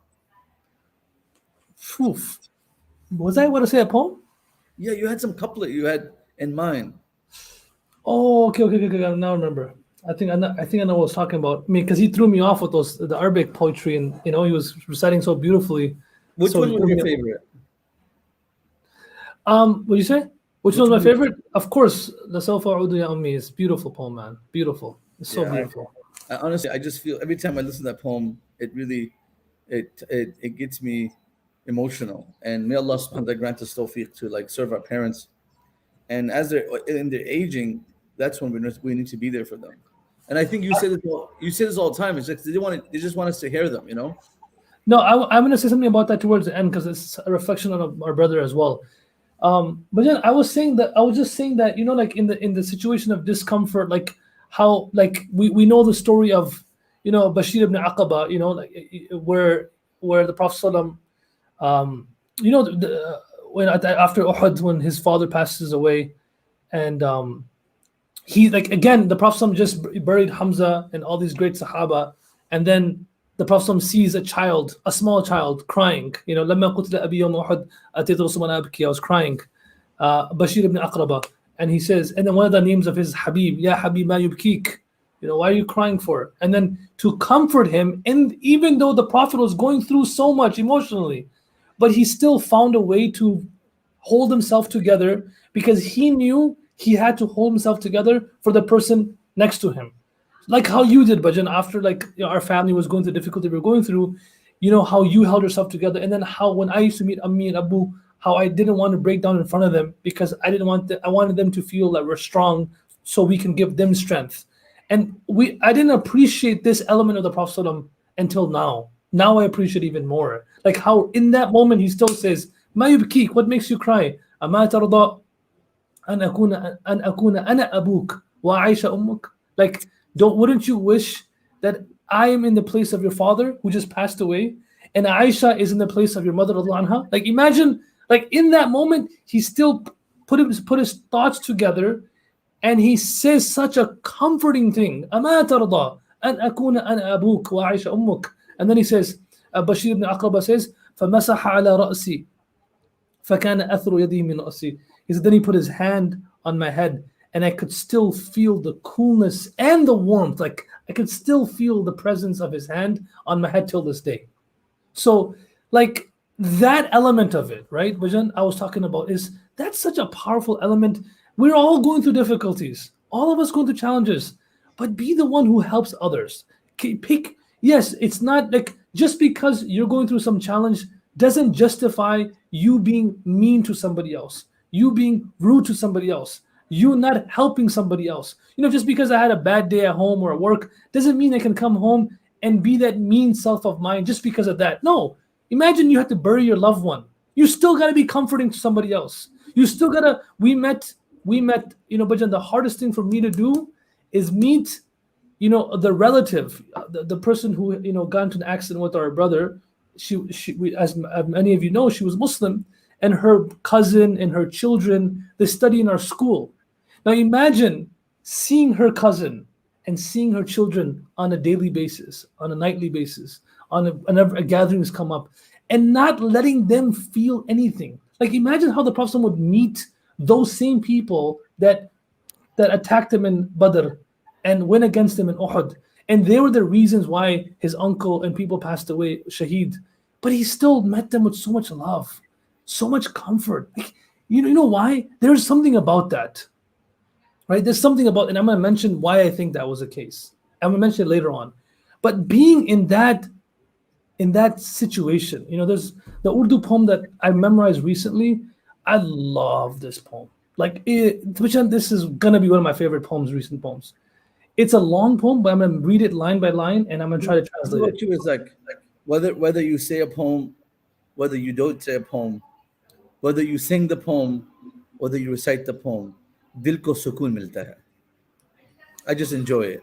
[SPEAKER 1] Oof. Was I want to say a poem?
[SPEAKER 2] Yeah, you had some couplet you had in mind.
[SPEAKER 1] Oh, okay. Now I remember. I think I know what I was talking about. I mean, because he threw me off with the Arabic poetry, and he was reciting so beautifully.
[SPEAKER 2] Which
[SPEAKER 1] So
[SPEAKER 2] one
[SPEAKER 1] he
[SPEAKER 2] was
[SPEAKER 1] threw
[SPEAKER 2] your
[SPEAKER 1] me off.
[SPEAKER 2] favorite?
[SPEAKER 1] What do you say? Which one's my favorite? Of course, the Sawfa Udu Ya Ummi is beautiful poem, man. Beautiful. It's so
[SPEAKER 2] Yeah,
[SPEAKER 1] beautiful.
[SPEAKER 2] Honestly, I just feel every time I listen to that poem, it really it gets me emotional. And may Allah subhanahu wa ta'ala grant us tawfiq to like serve our parents. And as they're in their aging, that's when we need to be there for them. And I think you say this all the time. It's like they just want us to hear them,
[SPEAKER 1] No, I'm going to say something about that towards the end, because it's a reflection on our brother as well. But then I was just saying that like in the situation of discomfort, like how like we know the story of Bashir ibn Aqaba, like where the Prophet Sallam, after Uhud, when his father passes away, and he, like, again, the Prophet just buried Hamza and all these great Sahaba, and then the Prophet sees a small child crying. لما قتل أبي يوم أحد أتيت رسول الله أبكي, I was crying. Bashir ibn Aqraba, and he says, and then one of the names of his Habib, Ya Habib ma yubkik, why are you crying for? And then to comfort him, and even though the Prophet was going through so much emotionally, but he still found a way to hold himself together, because he knew he had to hold himself together for the person next to him. Like how you did, Bhajan, after our family was going through the difficulty we were going through, how you held yourself together. And then how when I used to meet Ammi and Abu, how I didn't want to break down in front of them, because I wanted them to feel that we're strong, so we can give them strength. And I didn't appreciate this element of the Prophet ﷺ until now. Now I appreciate even more. Like how in that moment he still says, Ma yubkik, what makes you cry? Ama tarda an akuna ana abuk wa Aisha ummuk. Like, wouldn't you wish that I am in the place of your father who just passed away, and Aisha is in the place of your mother radhiyallahu anha? Like, imagine, like in that moment, he still put his thoughts together, and he says such a comforting thing. Ama tarda an akuna ana abuk wa Aisha ummuk. And then he says, Bashir ibn Aqraba says, فَمَسَحَ عَلَى رَأْسِي فَكَانَ أَثْرُ يَدِهِ مِنْ رَأْسِي. He said, then he put his hand on my head, and I could still feel the coolness and the warmth. Like, I could still feel the presence of his hand on my head till this day. So, like, that element of it, right, Bajan, I was talking about, that's such a powerful element. We're all going through difficulties. All of us going through challenges. But be the one who helps others. Yes, it's not like just because you're going through some challenge doesn't justify you being mean to somebody else, you being rude to somebody else, you not helping somebody else. Just because I had a bad day at home or at work doesn't mean I can come home and be that mean self of mine just because of that. No, imagine you had to bury your loved one. You still got to be comforting to somebody else. You still got to, we met, Bajan, the hardest thing for me to do is meet the relative, the person who got into an accident with our brother. As many of you know, she was Muslim, and her cousin and her children, they study in our school. Now imagine seeing her cousin and seeing her children on a daily basis, on a nightly basis, whenever gatherings come up, and not letting them feel anything. Like, imagine how the Prophet would meet those same people that attacked him in Badr and went against him in Uhud. And they were the reasons why his uncle and people passed away, Shaheed. But he still met them with so much love, so much comfort. Like, you know why? There's something about that, right? There's something about, and I'm going to mention why I think that was the case. I'm going to mention it later on. But being in that situation, there's the Urdu poem that I memorized recently. I love this poem. Like, this is going to be one of my favorite poems, recent poems. It's a long poem, but I'm going to read it line by line, and I'm going to try to translate it.
[SPEAKER 2] It's like whether you say a poem, whether you don't say a poem, whether you sing the poem, whether you recite the poem, dil ko sukoon milta hai. I just enjoy it.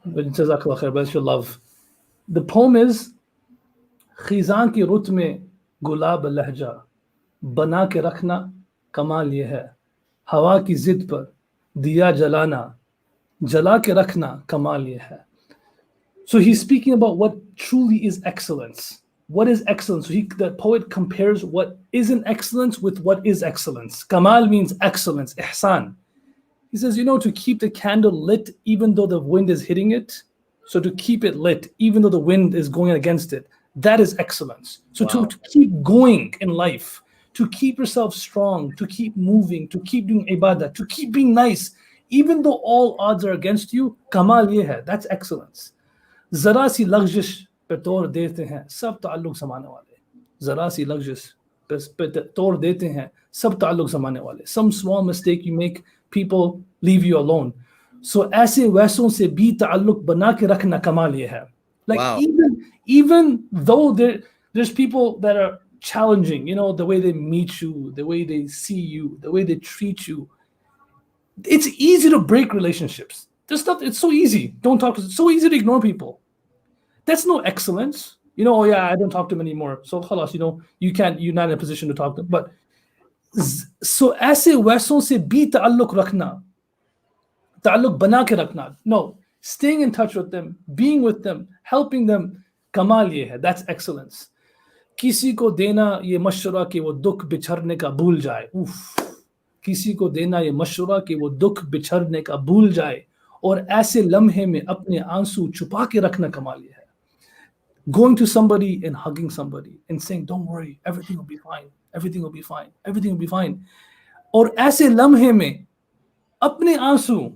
[SPEAKER 1] Jazakallah khair, bless your love. The poem is खिजां की रुत में गुलाब लहजा बना के रखना कमाल ये है हवा की जिद पर दिया जलाना जला के रखना कमाल ये है. So he's speaking about what truly is excellence. What is excellence? So the poet compares what isn't excellence with what is excellence. Kamal means excellence, ihsan. He says, to keep the candle lit even though the wind is hitting it. So to keep it lit even though the wind is going against it, that is excellence. So to keep going in life, to keep yourself strong, to keep moving, to keep doing ibadah, to keep being nice, even though all odds are against you, kamal ye hai, that's excellence. Zara si lagzish pe tor dete hain, sab ta'alluq zamane wale. Zara si lagzish pe tor dete hain, sab ta'alluq zamane wale. Some small mistake you make, people leave you alone. So aise वैसों se bhi ta'alluq bana ke rakhna kamal ye hai. Like, even though there's people that are challenging, the way they meet you, the way they see you, the way they treat you, it's easy to break relationships. This stuff, it's so easy. Don't talk. It's so easy to ignore people. That's no excellence. I don't talk to them anymore. So khalas, you're not in a position to talk to them. But So ऐसे वैसों से भी ताल्लुक रखना, ताल्लुक बना के रखना. No, staying in touch with them, being with them, helping them, कमाल ये है. That's excellence. किसी को देना ये मशवरा कि वो दुख बिछड़ने का भूल जाए. किसी को देना ये मशवरा कि वो दुख बिछड़ने का भूल जाए और ऐसे लम्हे में अपने आंसू छुपा के रखना कमाल ये है. Going to somebody and hugging somebody and saying, don't worry, everything will be fine, everything will be fine, everything will be fine. और ऐसे लम्हे में अपने आंसू,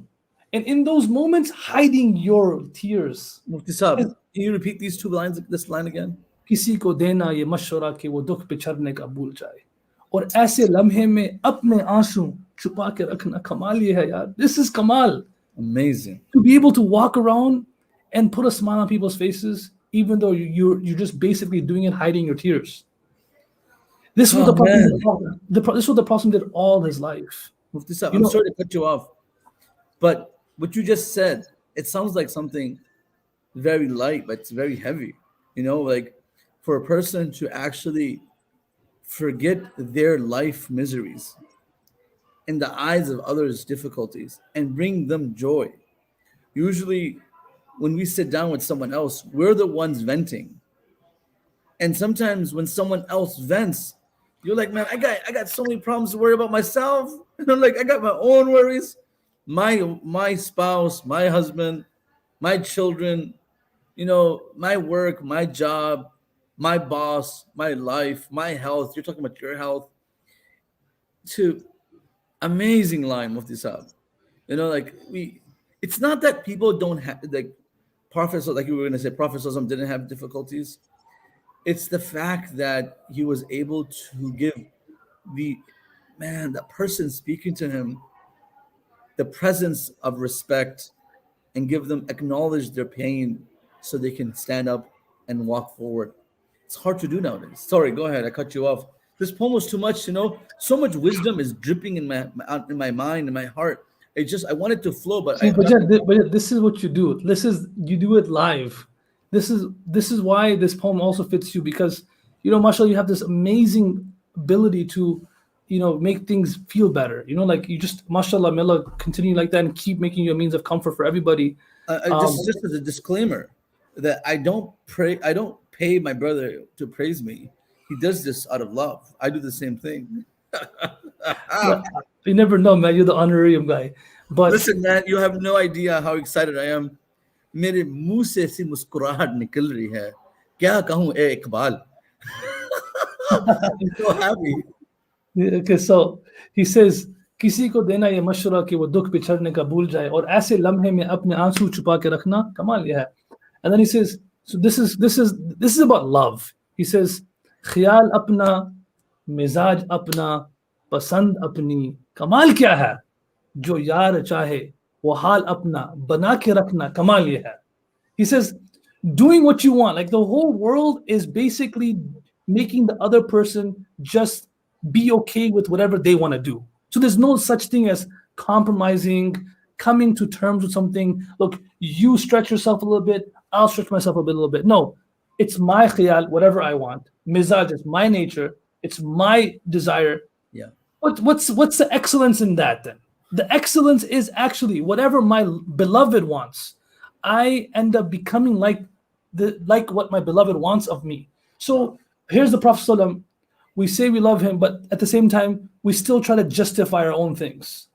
[SPEAKER 1] and in those moments hiding your tears.
[SPEAKER 2] Mufti Saab, can you repeat these two lines, this line again?
[SPEAKER 1] किसी को देना ये मशवरा कि वो दुख बिछड़ने का भूल जाए और ऐसे लम्हे में अपने आंसू छुपा के रखना कमाल ये है यार. This is kamal.
[SPEAKER 2] Amazing.
[SPEAKER 1] To be able to walk around and put a smile on people's faces, even though you're just basically doing it, hiding your tears. This is what the Prophet did. This is what the Prophet did all his life.
[SPEAKER 2] Mufti Saab, I'm sorry to cut you off, but what you just said, it sounds like something very light, but it's very heavy. You know, like for a person to actually forget their life miseries in the eyes of others' difficulties and bring them joy. Usually, when we sit down with someone else, we're the ones venting. And sometimes when someone else vents, you're like, man, I got so many problems to worry about myself. And I'm like, I got my own worries. My spouse, my husband, my children, you know, my work, my job, my boss, my life, my health. You're talking about your health. To amazing line, Mufti Saab. You know, like it's not that people don't have, like Prophet, like you were going to say, Prophet didn't have difficulties. It's the fact that he was able to give the person speaking to him the presence of respect and give them, acknowledge their pain so they can stand up and walk forward. It's hard to do nowadays. Sorry, go ahead. I cut you off. This poem was too much, you know. So much wisdom is dripping in my mind, in my heart. I want it to flow, but
[SPEAKER 1] this is what you do. You do it live. This is why this poem also fits you, because you know, mashallah, you have this amazing ability to, you know, make things feel better. You know, like you just, mashallah, may Allah continue like that and keep making you a means of comfort for everybody.
[SPEAKER 2] Just as a disclaimer, that I don't pay my brother to praise me. He does this out of love. I do the same thing.
[SPEAKER 1] You never know, man. You're the honorarium guy. But
[SPEAKER 2] listen, man, you have no idea how excited I am. मेरे मुंह से ऐसी मुस्कुराहट निकल रही है, क्या कहूँ ए Iqbal. I'm so happy.
[SPEAKER 1] Okay, so he says, किसी को देना ये मशवरा कि वो दुख बिछड़ने का भूल जाए और ऐसे लम्हे में अपने आंसू छुपा के रखना कमाल ये है. And then he says, so this is about love. He says, ख्याल अपना, मिजाज अपना, पसंद अपनी, कमाल क्या है, जो यार चाहे वो हाल अपना बना के रखना कमाल ये है. He says, doing what you want, like the whole world is basically making the other person just be okay with whatever they want to do. So there's no such thing as compromising, coming to terms with something. Look, you stretch yourself a little bit, I'll stretch myself a little bit. No, it's my khiyal, whatever I want. Mizaj is my nature, it's my desire.
[SPEAKER 2] Yeah.
[SPEAKER 1] What's the excellence in that then? The excellence is actually whatever my beloved wants, I end up becoming like what my beloved wants of me. So here's the Prophet ﷺ. We say we love him, but at the same time, we still try to justify our own things.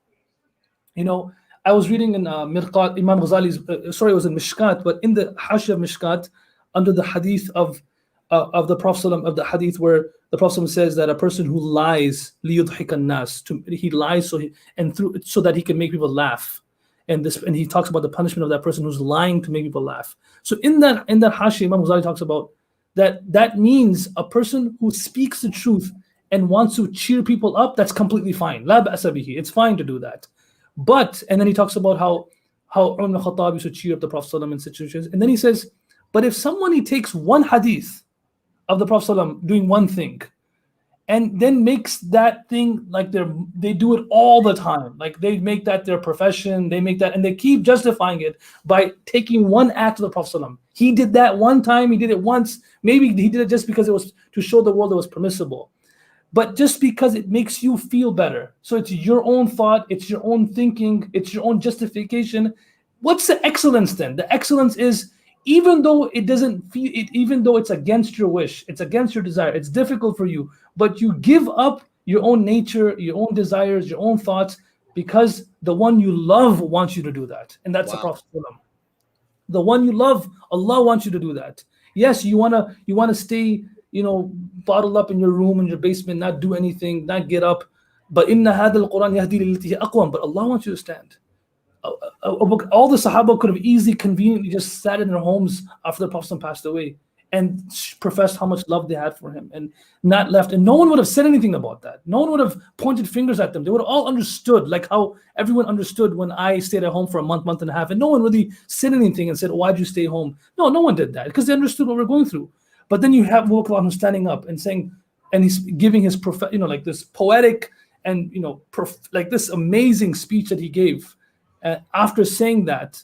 [SPEAKER 1] You know, I was reading in Mirqat, Imam Ghazali's, it was in Mishkat, but in the Hashya of Mishkat, under the hadith of the Prophet ﷺ, of the hadith where the Prophet ﷺ says that a person who lies, لِيُضْحِكَ النَّاسِ, he lies so that he can make people laugh. And he talks about the punishment of that person who's lying to make people laugh. So in that Hashya, Imam Ghazali talks about that means a person who speaks the truth and wants to cheer people up, that's completely fine. La ba'sa bihi. It's fine to do that. But, and then he talks about how Umar Khattab used to cheer up the Prophet ﷺ in situations. And then he says, but if somebody takes one hadith of the Prophet ﷺ doing one thing, and then makes that thing like they do it all the time, like they make that their profession, they make that, and they keep justifying it by taking one act of the Prophet ﷺ. He did that one time, he did it once, maybe he did it just because it was to show the world it was permissible. but just because it makes you feel better. So it's your own thought, it's your own thinking, it's your own justification. What's the excellence then? The excellence is, even though it doesn't feel it, even though it's against your wish, it's against your desire, it's difficult for you, but you give up your own nature, your own desires, your own thoughts, because the one you love wants you to do that. And that's the Prophet. The one you love, Allah wants you to do that. Yes, you wanna stay, bottled up in your room, in your basement, not do anything, not get up. But inna hadha al-Quran yahdi lillati hiya aqwam. But Allah wants you to stand. All the Sahaba could have easily, conveniently just sat in their homes after the Prophet passed away and professed how much love they had for him and not left. And no one would have said anything about that. No one would have pointed fingers at them. They would have all understood, like how everyone understood when I stayed at home for a month and a half, and no one really said anything and said, why'd you stay home? No one did that because they understood what we're going through. But then you have Abu Bakr who's standing up and saying, and he's giving his like this poetic and like this amazing speech that he gave. After saying that,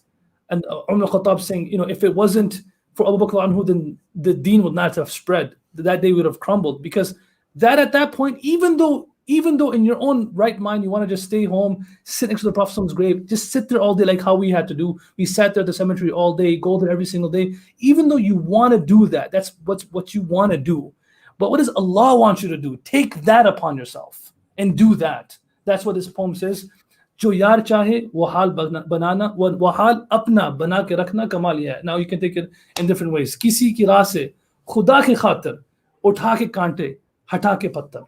[SPEAKER 1] and Umar Khattab saying, if it wasn't for Abu Bakr anhu, then the deen would not have spread. That day would have crumbled, because that at that point, even though in your own right mind you want to just stay home, sit next to the Prophet's grave, just sit there all day like how we had to do. We sat there at the cemetery all day, go there every single day. Even though you want to do that, that's what you want to do. But what does Allah want you to do? Take that upon yourself and do that. That's what this poem says. जो यार चाहे वो हाल बनाना वो हाल अपना बना के रखना कमाल ये है. Now you can take it in different ways. किसी की राह से खुदा की खातिर उठा के कांटे हटा के पत्थर.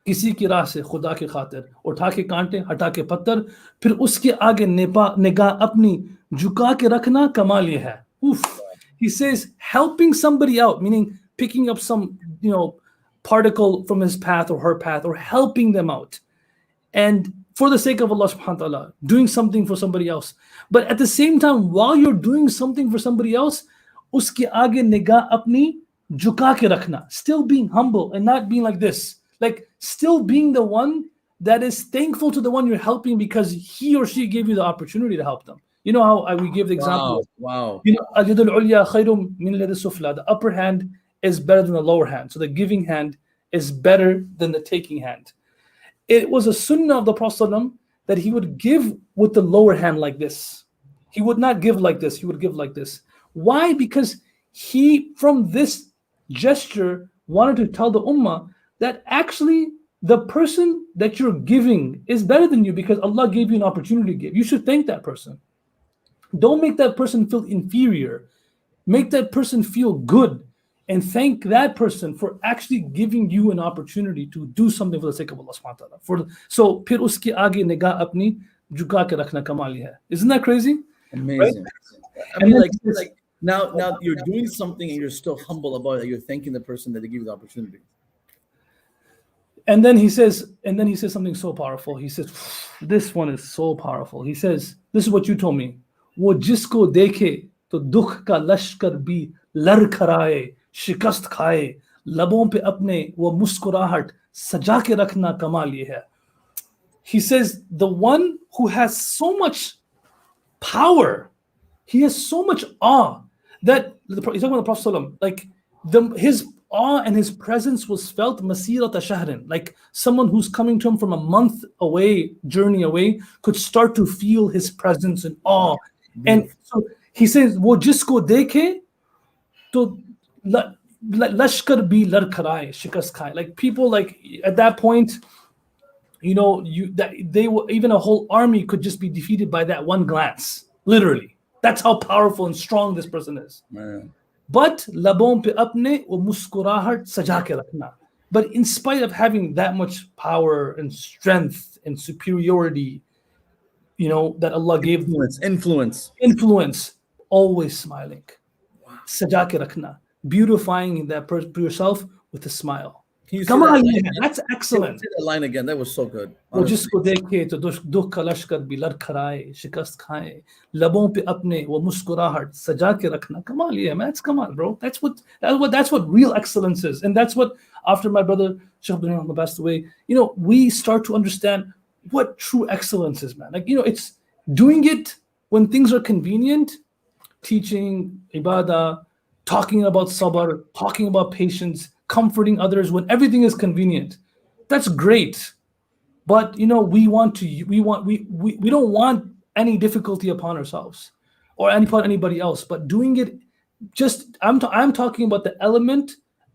[SPEAKER 1] किसी की राह से खुदा की खातिर उठा के कांटे हटा के पत्थर, फिर उसके आगे निगाह अपनी झुका के रखना कमाल ये है. Oof. He says helping somebody out, meaning picking up some particle from his path or her path, or helping them out, and for the sake of Allah subhanahu wa ta'ala, doing something for somebody else. But at the same time, while you're doing something for somebody else, uske aage nigah apni jhuka ke rakhna, still being humble and not being like this, like still being the one that is thankful to the one you're helping because he or she gave you the opportunity to help them. You know how we give the example.
[SPEAKER 2] Wow.
[SPEAKER 1] Al-yad al-ulya khayrun min al-yad al-sufla. The upper hand is better than the lower hand. So the giving hand is better than the taking hand. It was a sunnah of the Prophet ﷺ that he would give with the lower hand like this. He would not give like this. He would give like this. Why? Because he, from this gesture, wanted to tell the ummah that actually the person that you're giving is better than you, because Allah gave you an opportunity to give. You should thank that person. Don't make that person feel inferior. Make that person feel good. And thank that person for actually giving you an opportunity to do something for the sake of Allah subhanahu wa ta'ala. So, phir uske aage nigah apni jhuka ke rakhna kamal hai. Isn't that crazy?
[SPEAKER 2] Amazing. Right? I mean, like now you're doing something and you're still humble about it. You're thanking the person that they give you the opportunity.
[SPEAKER 1] And then he says something so powerful. He says, this one is so powerful. He says, this is what you told me. वो जिसको देखे तो दुख का लश्कर भी लड़खड़ाए शिकस्त खाए लबों पे अपने वो मुस्कुराहट सजा के रखना कमाल ये है. He says the one who has so much power, he has so much awe that he's talking about the Prophet ﷺ, like his awe and his presence was felt masirata shahrin, like someone who's coming to him from a month away, journey away, could start to feel his presence and awe. And so he says wo jisko dekhe to lashkar bhi ladkharaye shikast khaye, like people, like at that point, they were, even a whole army could just be defeated by that one glance, literally. That's how powerful and strong this person is.
[SPEAKER 2] Man.
[SPEAKER 1] But labon pe apne wo muskurahat saja ke rakhna. But in spite of having that much power and strength and superiority, that Allah gave influence, always smiling. Saja ke rakhna, beautifying that person yourself with a smile. Come on, that's excellent.
[SPEAKER 2] Say that line again. That was so good.
[SPEAKER 1] वो जिसको देखे तो दुख का लश्कर भी लड़खड़ाए शिकस्त खाए लबों पे अपने वो मुस्कुराहट सजा के रखना कमाल ये है, man. Come on, bro. That's what real excellence is. And that's what, after my brother Shaykh Abdullah Waheed passed away, we start to understand what true excellence is, man. Like, it's doing it when things are convenient, teaching, ibadah, talking about sabr, talking about patience, comforting others when everything is convenient. That's great. But we don't want any difficulty upon ourselves or upon anybody else. But doing it, I'm talking about the element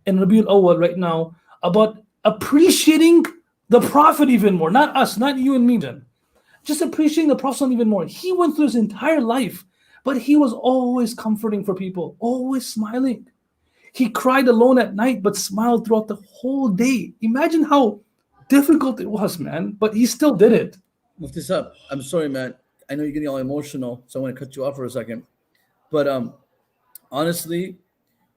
[SPEAKER 1] in Rabiul Awwal right now about appreciating the Prophet even more, not us, not you and me, then. Just appreciating the Prophet even more. He went through his entire life, but he was always comforting for people, always smiling. He cried alone at night, but smiled throughout the whole day. Imagine how difficult it was, man, but he still did it.
[SPEAKER 2] Mufti Sab, I'm sorry, man. I know you're getting all emotional, so I want to cut you off for a second. But honestly,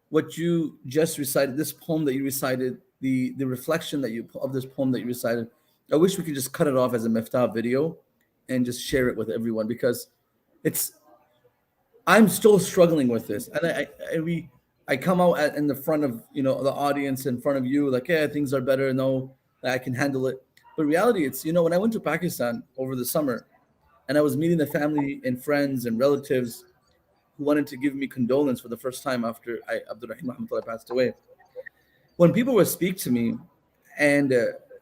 [SPEAKER 2] what you just recited, this poem that you recited, the reflection of this poem that you recited, I wish we could just cut it off as a Miftaah video and just share it with everyone, because I'm still struggling with this, and I come out in the front of the audience, in front of you, like, yeah, things are better. No, I can handle it. But reality, it's when I went to Pakistan over the summer, and I was meeting the family and friends and relatives who wanted to give me condolence for the first time after Abdul Rahman Waheed passed away. When people would speak to me, and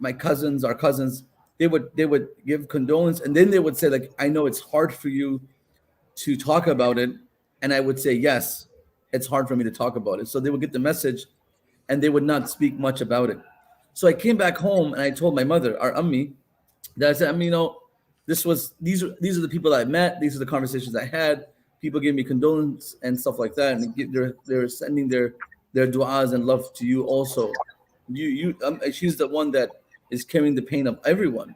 [SPEAKER 2] our cousins, they would give condolence, and then they would say, like, I know it's hard for you to talk about it, and I would say, yes, it's hard for me to talk about it. So they would get the message, and they would not speak much about it. So I came back home and I told my mother, our Ummi, that I said, these are the people I met. These are the conversations I had. People gave me condolence and stuff like that, and they're sending their du'as and love to you also. She's the one that is carrying the pain of everyone.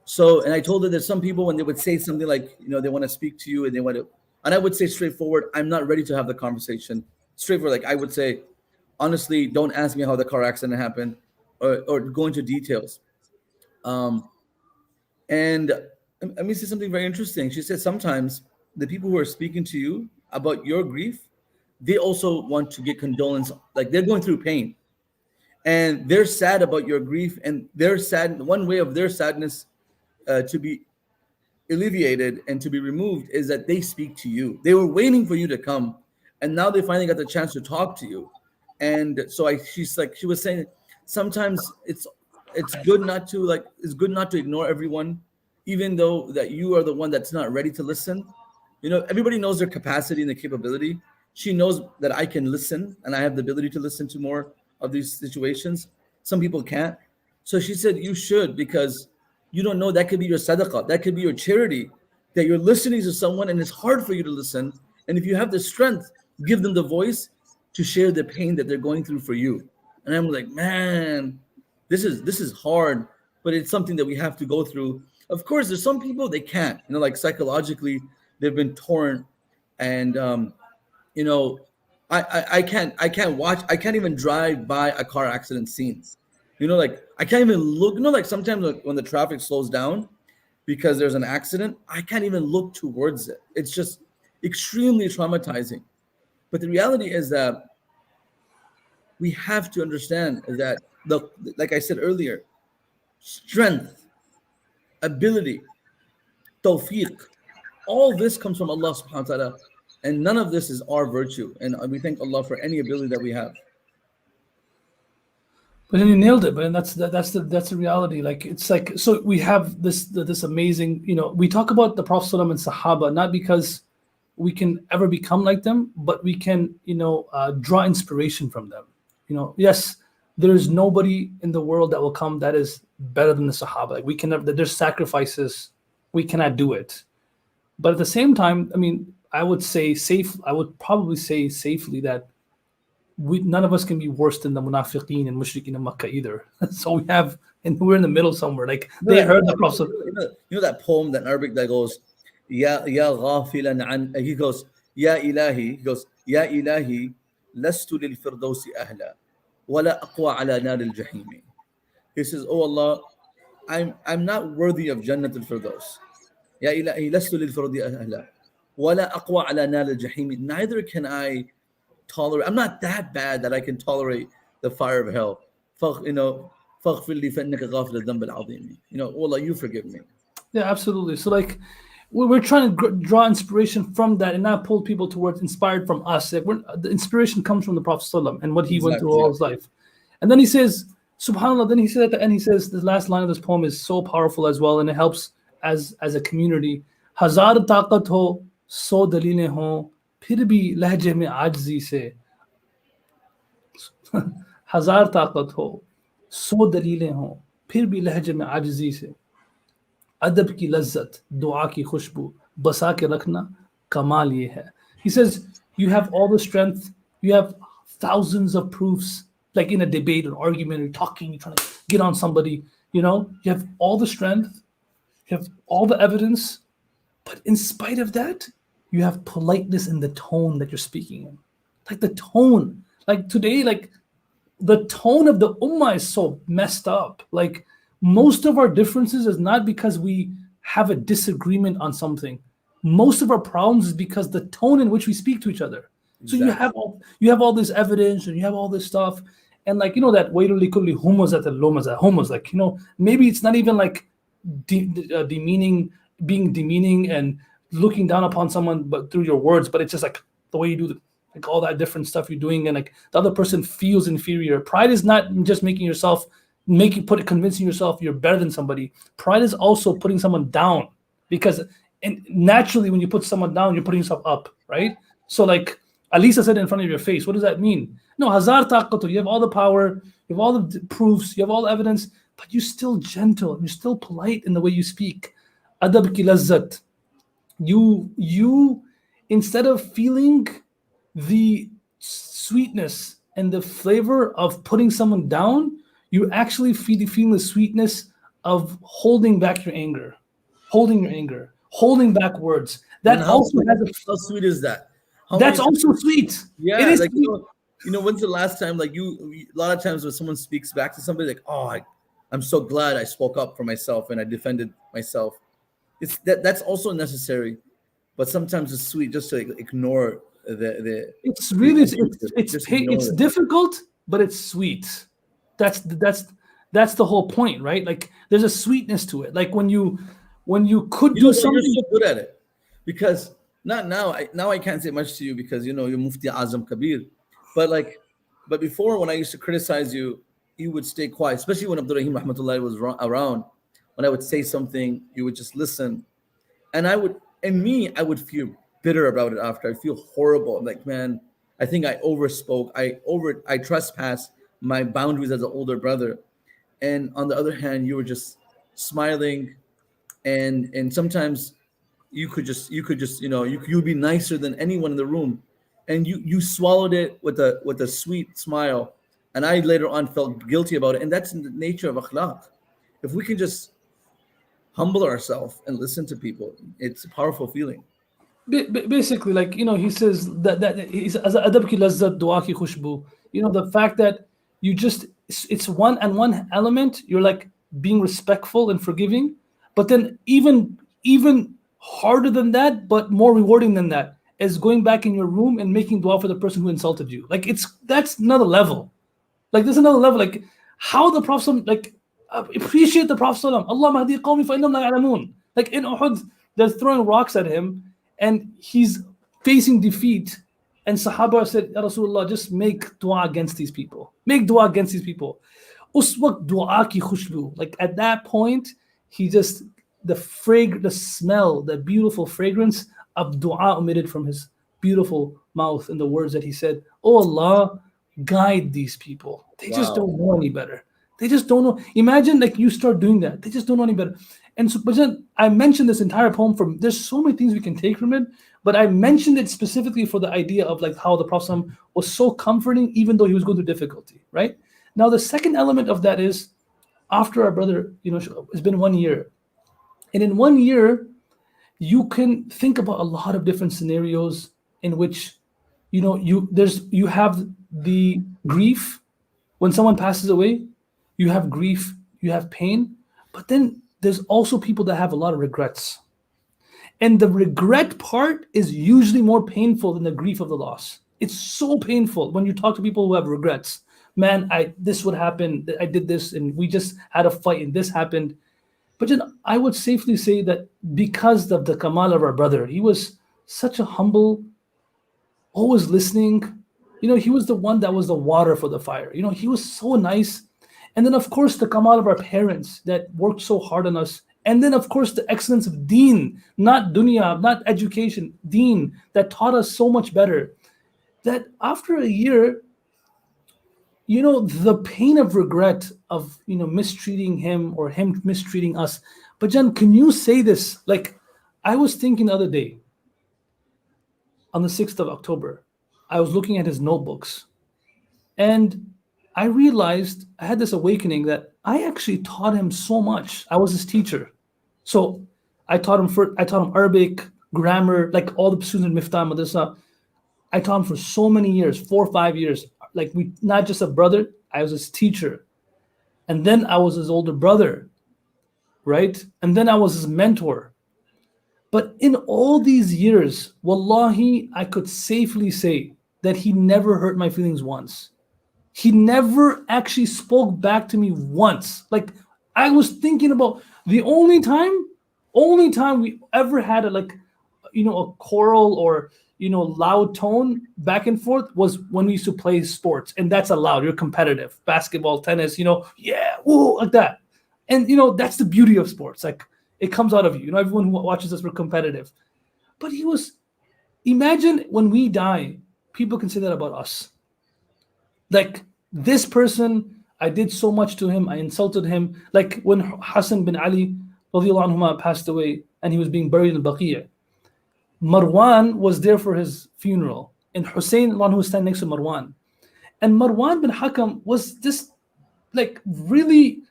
[SPEAKER 2] So, and I told her that some people, when they would say something like, they want to speak to you and I would say straightforward, I'm not ready to have the conversation. Straightforward, like I would say, honestly, don't ask me how the car accident happened, or go into details. And let me say something very interesting. She said sometimes the people who are speaking to you about your grief, they also want to get condolence, like they're going through pain. And they're sad about your grief, and they're sad. One way of their sadness to be alleviated and to be removed is that they speak to you. They were waiting for you to come, and now they finally got the chance to talk to you. And so she was saying, sometimes it's good not to ignore everyone, even though that you are the one that's not ready to listen. Everybody knows their capacity and the capability. She knows that I can listen, and I have the ability to listen to more of these situations. Some people can't. So she said, you should, because you don't know, that could be your sadaqah, that could be your charity, that you're listening to someone and it's hard for you to listen. And if you have the strength, give them the voice to share the pain that they're going through for you. And I'm like, man, this is hard, but it's something that we have to go through. Of course, there's some people they can't, like psychologically, they've been torn, and I can't even drive by a car accident scene. Like I can't even look. Like sometimes when the traffic slows down because there's an accident, I can't even look towards it. It's just extremely traumatizing. But the reality is that we have to understand that, like I said earlier, strength, ability, tawfiq, all this comes from Allah subhanahu wa ta'ala, and none of this is our virtue. And we thank Allah for any ability that we have.
[SPEAKER 1] But then you nailed it. But that's the reality. Like it's like, so we have this amazing. We talk about the Prophet ﷺ and Sahaba not because we can ever become like them, but we can draw inspiration from them. Yes, there is nobody in the world that will come that is better than the Sahaba. Like we can never. There's sacrifices. We cannot do it. But at the same time, I would probably say safely that none of us can be worse than the munafiqeen and mushrikeen in Makkah either. So we're in the middle somewhere. Like they heard the Prophet.
[SPEAKER 2] That poem that in Arabic that goes, Ya ghafilan an, he goes, Ya ilahi, lastu lil firdausi ahla, wala aqwa ala nar al jahimi. He says, oh Allah, I'm not worthy of Jannat al Firdaus. Ya ilahi, lastu lil firdausi ahla, wala aqwa ala nar al jahimi. Neither can I tolerate. I'm not that bad that I can tolerate the fire of hell. فاغفر لي فإنك غافر الذنب العظيم. Allah, you forgive me.
[SPEAKER 1] Yeah, absolutely. So like we're trying to draw inspiration from that and not pull people towards inspired from us. Like the inspiration comes from the Prophet ﷺ and what he went through all his life. And then he says, subhanAllah, then he said at the end, he says, the last line of this poem is so powerful as well, and it helps as a community. Hazar taqat ho, so daleeleen ho, phir bhi lehje mein ajzi se. हजार ताकत हो, 100 दलीलें हों, फिर भी लहजे में आजिज़ी से अदब की लज्जत, दुआ की खुशबू बसा के रखना कमाल ये है. He says, you have all the strength, you have thousands of proofs, like in a debate or argument, you're talking, you're trying to get on somebody, you have all the strength, you have all the evidence, but in spite of that, you have politeness in the tone that you're speaking in. Like the tone, like today, like the tone of the ummah is so messed up. Like most of our differences is not because we have a disagreement on something. Most of our problems is because the tone in which we speak to each other. So you have all this evidence and you have all this stuff, and like that wailul likulli humazat al-lumazah, humaz, like maybe it's not even like demeaning, being demeaning and looking down upon someone, but through your words, but it's just like the way you do like all that different stuff you're doing, and like the other person feels inferior. Pride is not just convincing yourself you're better than somebody. Pride is also putting someone down, because and naturally when you put someone down, you're putting yourself up, right? So like Alisa said in front of your face, what does that mean? No, hazar taqatu, you have all the power, you have all the proofs, you have all the evidence, but you're still gentle, you're still polite in the way you speak. Adab ki lazzat. You instead of feeling the sweetness and the flavor of putting someone down, you actually feeling the sweetness of holding back your anger, holding back words. That also
[SPEAKER 2] how sweet is that?
[SPEAKER 1] That's also sweet.
[SPEAKER 2] Yeah,
[SPEAKER 1] it is
[SPEAKER 2] like
[SPEAKER 1] sweet.
[SPEAKER 2] when's the last time, like a lot of times when someone speaks back to somebody, like, oh, I'm so glad I spoke up for myself and I defended myself. It's that's also necessary, but sometimes it's sweet just to ignore
[SPEAKER 1] it's really it's difficult, but it's sweet. That's the whole point, right? Like there's a sweetness to it. Like when you could do something.
[SPEAKER 2] You're so good at it, because not now. I can't say much to you because you're Mufti Azam Kabir, but before, when I used to criticize you, you would stay quiet, especially when Abdul Rahim Rahmatullah was around. When I would say something, you would just listen, and I would feel bitter about it after. I feel horrible. I'm like, man, I think I overspoke. I trespassed my boundaries as an older brother. And on the other hand, you were just smiling, and sometimes you'd be nicer than anyone in the room, and you swallowed it with a sweet smile. And I later on felt guilty about it, and that's in the nature of akhlaq. If we can just humble ourselves and listen to people, it's a powerful feeling.
[SPEAKER 1] Basically, like he says that he's as adab ki lazzat dua ki khushbu. The fact that it's one element, you're like being respectful and forgiving, but then even harder than that, but more rewarding than that, is going back in your room and making dua for the person who insulted you. Like that's another level. Like there's another level. Like how the Prophet, like appreciate the Prophet. Allah mahdi qawmi fa innahum la ya'lamun. Like in Uhud, they're throwing rocks at him, and he's facing defeat. And Sahaba said, Ya Rasulullah, just make dua against these people. Make dua against these people. Uswak dua ki khushbu. Like at that point, he just, the smell, the beautiful fragrance of dua emitted from his beautiful mouth and the words that he said. Oh Allah, guide these people. They just don't know any better. They just don't know. Imagine like you start doing that. They just don't know any better. And so, but then I mentioned this entire poem there's so many things we can take from it, but I mentioned it specifically for the idea of like how the Prophet was so comforting even though he was going through difficulty, right? Now the second element of that is, after our brother, it's been 1 year. And in 1 year, you can think about a lot of different scenarios in which, you have the grief when someone passes away, you have grief, you have pain, but then there's also people that have a lot of regrets. And the regret part is usually more painful than the grief of the loss. It's so painful when you talk to people who have regrets. Man, this would happen, I did this, and we just had a fight, and this happened. But then I would safely say that because of the kamal of our brother, he was such a humble, always listening, He was the one that was the water for the fire. He was so nice. And then, of course, the kamal of our parents that worked so hard on us. And then, of course, the excellence of deen, not dunya, not education, deen, that taught us so much better. That after a year, the pain of regret of, mistreating him or him mistreating us. But Jan, can you say this? Like, I was thinking the other day, on the 6th of October, I was looking at his notebooks, and I realized, I had this awakening that I actually taught him so much. I was his teacher. So I taught him Arabic, grammar, like all the students in Miftaah Madrasa. I taught him for so many years, 4 or 5 years. Like, we not just a brother, I was his teacher. And then I was his older brother, right? And then I was his mentor. But in all these years, wallahi, I could safely say that he never hurt my feelings once. He never actually spoke back to me once. Like, I was thinking about the only time we ever had a quarrel or loud tone back and forth was when we used to play sports, and that's allowed. You're competitive, basketball, tennis, yeah, whoa, like that. And that's the beauty of sports. Like, it comes out of you. Everyone who watches us, we're competitive. But imagine when we die, people can say that about us. Like, this person, I did so much to him, I insulted him. Like when Hassan bin Ali radiallahu anhuma passed away and he was being buried in Baqiyah, Marwan was there for his funeral, and Hussein, one who was standing next to Marwan. And Marwan bin Hakam was this, like, really,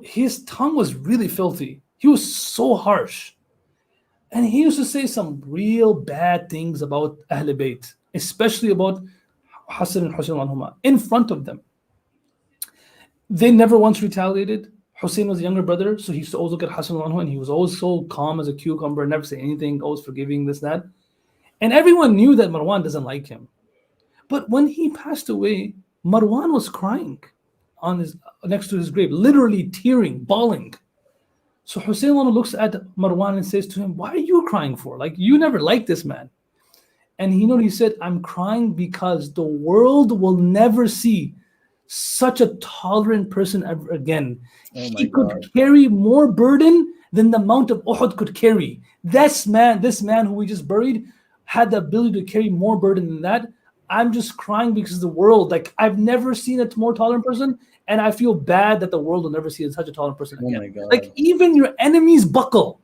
[SPEAKER 1] his tongue was really filthy. He was so harsh. And he used to say some real bad things about Ahl Bayt, especially about Hassan and Hussein anhuma, in front of them. They never once retaliated. Hussein was the younger brother, so he used to always look at Hassan anhu, and he was always so calm as a cucumber, never say anything, always forgiving, this, that. And everyone knew that Marwan doesn't like him. But when he passed away, Marwan was crying next to his grave, literally tearing, bawling. So Hussein looks at Marwan and says to him, "Why are you crying for? Like, you never liked this man." And he said, "I'm crying because the world will never see such a tolerant person ever again. He could carry more burden than the Mount of Uhud could carry. This man who we just buried had the ability to carry more burden than that. I'm just crying because the world, like, I've never seen a more tolerant person, and I feel bad that the world will never see such a tolerant person again." Like, even your enemies buckle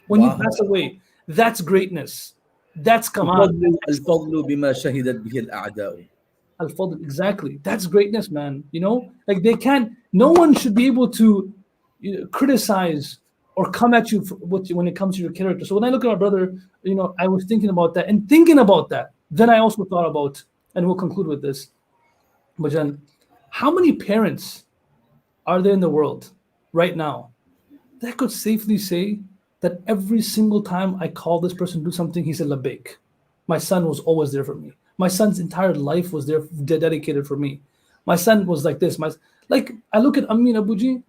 [SPEAKER 1] when you pass away. That's greatness. That's kamal. Al-Fadl, exactly. That's greatness, man. Like, no one should be able to criticize or come at you when it comes to your character. So when I look at my brother, I was thinking about that, and thinking about that, then I also thought about, and we'll conclude with this, Bajan, how many parents are there in the world right now that could safely say that every single time I call this person to do something, he said, "Labbaik." My son was always there for me. My son's entire life was there, dedicated for me. My son was like this. I look at Ammi and Abuji,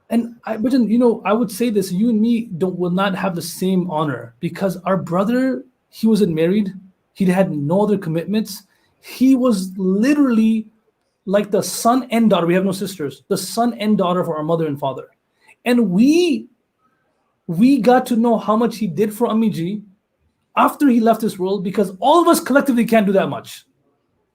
[SPEAKER 1] and I would say this: you and me will not have the same honor, because our brother, he wasn't married. He had no other commitments. He was literally like the son and daughter. We have no sisters. The son and daughter for our mother and father, and we got to know how much he did for Ammi after he left this world, because all of us collectively can't do that much.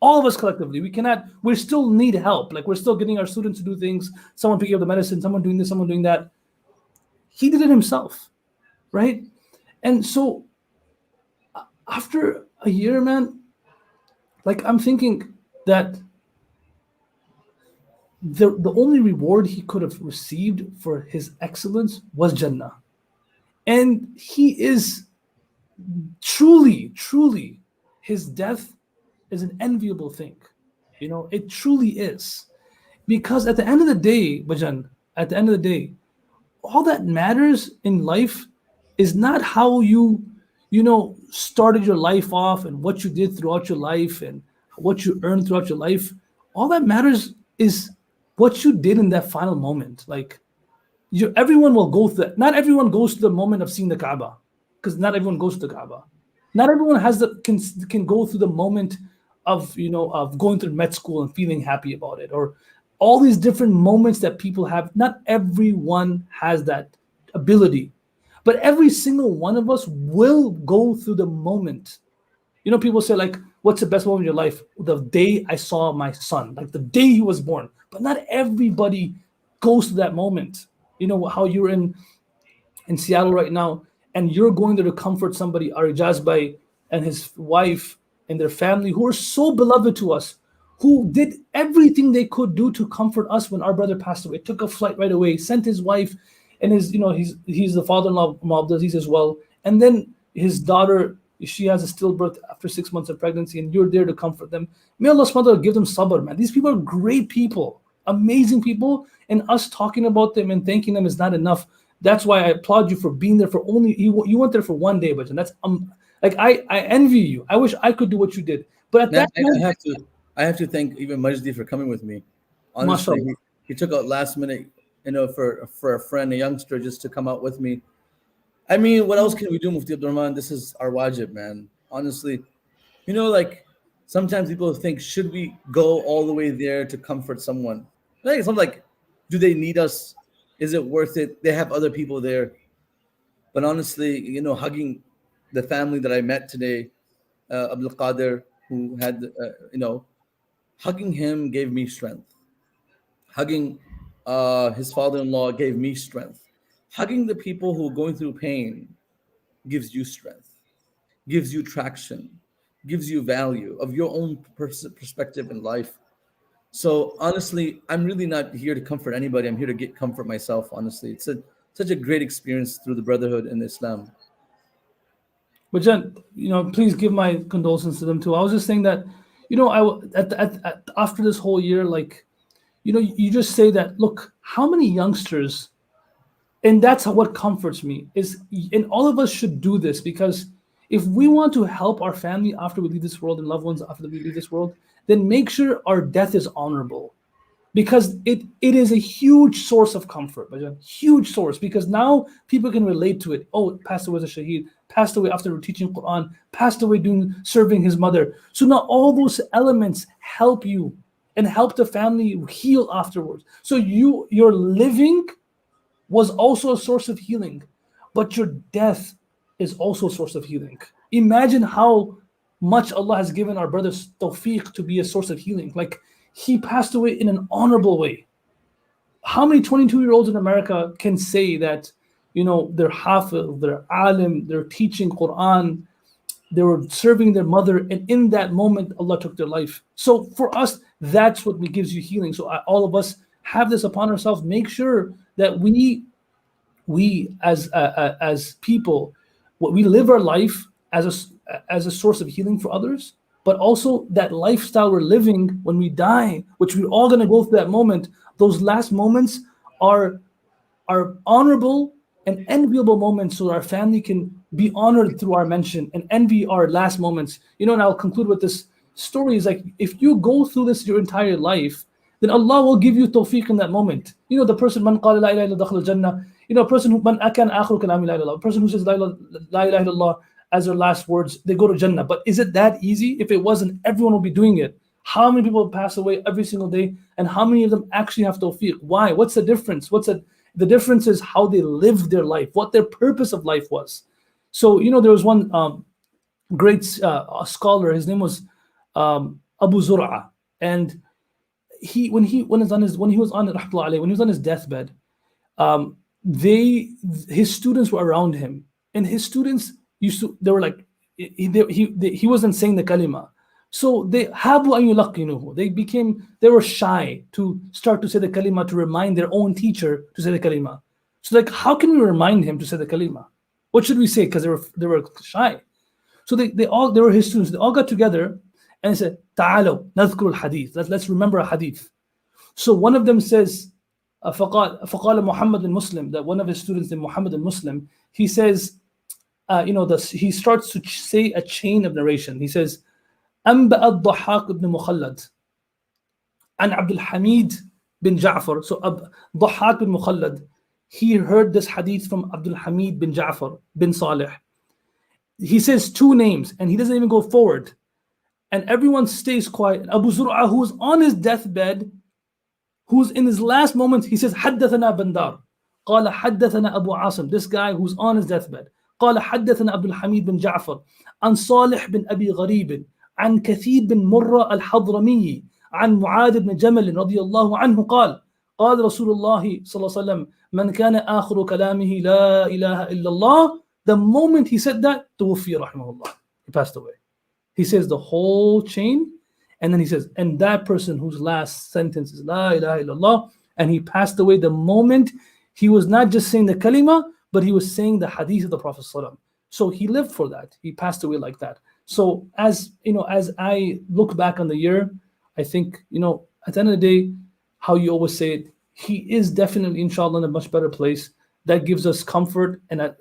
[SPEAKER 1] All of us collectively, we cannot. We still need help. Like, we're still getting our students to do things. Someone picking up the medicine, someone doing this, someone doing that. He did it himself, right? And so after a year, man, like, I'm thinking that the only reward he could have received for his excellence was Jannah. And he is truly, his death is an enviable thing. It truly is. Because at the end of the day, Bajan, all that matters in life is not how you started your life off and what you did throughout your life and what you earned throughout your life. All that matters is what you did in that final moment. Like, everyone will go through that. Not everyone goes to the moment of seeing the Kaaba, because not everyone goes to the Kaaba. Not everyone can go through the moment of going through med school and feeling happy about it, or all these different moments that people have. Not everyone has that ability, but every single one of us will go through the moment. People say, like, what's the best moment of your life? The day I saw my son, like the day he was born. But not everybody goes to that moment. How you're in Seattle right now, and you're going there to comfort somebody, Arijaz Bhai and his wife and their family, who are so beloved to us, who did everything they could do to comfort us when our brother passed away. Took a flight right away, sent his wife and his, he's the father-in-law of Abdul Aziz as well. And then his daughter, she has a stillbirth after 6 months of pregnancy, and you're there to comfort them. May Allah subhanahu wa ta'ala give them sabr, man. These people are great people, amazing people, and us talking about them and thanking them is not enough. That's why I applaud you for being there for only, you went there for one day, but that's like, I envy you. I wish I could do what you did. But at that moment,
[SPEAKER 2] I have to thank even Majdi for coming with me. Honestly, he took out last minute, for a friend, a youngster, just to come out with me. I mean, what else can we do, Mufti Abdul Rahman? This is our wajib, man. Honestly, like sometimes people think, should we go all the way there to comfort someone? Like, it's not like, do they need us? Is it worth it? They have other people there. But honestly, hugging the family that I met today, Abdul Qadir, who had, hugging him gave me strength. Hugging his father-in-law gave me strength. Hugging the people who are going through pain gives you strength, gives you traction, gives you value of your own perspective in life. So honestly, I'm really not here to comfort anybody. I'm here to comfort myself, honestly. It's such a great experience through the brotherhood in Islam.
[SPEAKER 1] But Jen, please give my condolences to them too. I was just saying that, after this whole year, like, you just say that, look, how many youngsters, and that's what comforts me is, and all of us should do this, because if we want to help our family after we leave this world and loved ones after we leave this world, then make sure our death is honorable, because it is a huge source of comfort, huge source, because now people can relate to it. Oh, passed away as a shaheed, passed away after teaching Quran, passed away serving his mother. So now all those elements help you and help the family heal afterwards. So your living was also a source of healing, but your death is also a source of healing. Imagine how much Allah has given our brothers tawfiq to be a source of healing. Like, he passed away in an honorable way. How many 22-year-olds in America can say that, they're hafiz, they're alim, they're teaching Quran, they were serving their mother, and in that moment, Allah took their life. So for us, that's what gives you healing. So all of us have this upon ourselves. Make sure that we as people, we live our life as a source of healing for others, but also that lifestyle we're living when we die, which we're all going to go through that moment. Those last moments are honorable and enviable moments, so our family can be honored through our mention and envy our last moments. And I'll conclude with this story. Is like, if you go through this your entire life, then Allah will give you tawfiq in that moment. The person, man qala la ilaha illallah dakhal al-jannah, a person who, man akan akhiru kalami la ilaha illallah, a person who says la ilaha illallah as their last words, they go to Jannah. But is it that easy? If it wasn't, everyone would be doing it. How many people pass away every single day, and how many of them actually have tawfiq? Why? What's the difference? The difference is how they lived their life, what their purpose of life was. So, there was one great scholar. His name was Abu Zur'a, and when he was on his deathbed, his students were around him, and his students they were like, he wasn't saying the kalima. So they were shy to start to say the kalima, to remind their own teacher to say the kalima. So like, how can we remind him to say the kalima? What should we say? Because they were shy. So they were his students. They all got together and said, "Ta'alaw nadhkur al-hadith." Let's remember a hadith. So one of them says, "Faqala Muhammad al-Muslim," that one of his students, named Muhammad al-Muslim, he says, he starts to say a chain of narration. He says, أنبأ الضحاك بن مخلد عن عبد الحميد bin Ja'far. So Dhahak bin Mukhallad, he heard this hadith from Abdul Hamid bin Ja'far bin Salih. He says two names and he doesn't even go forward. and everyone stays quiet. And Abu Zur'a, who's on his deathbed, who's in his last moments, he says, حدثنا بندار. قال حدثنا أبو عاصم. This guy who's on his deathbed. قال حدثنا عبد الحميد بن جعفر عن صالح بن أبي غريب عن كثير بن مرة الحضرمي عن معاذ بن جمل رضي الله عنه قال قال رسول الله صلى الله عليه وسلم من كان آخر كلامه لا إله إلا الله. The moment he said that, توفي رحمه الله. He passed away. He says the whole chain, and then he says, and that person whose last sentence is La ilaha illallah, and he passed away the moment he was not just saying the kalima, but he was saying the hadith of the Prophet ﷺ. So he lived for that. He passed away like that. So as I look back on the year, I think, at the end of the day, how you always say it, he is definitely, inshallah, in a much better place. That gives us comfort. And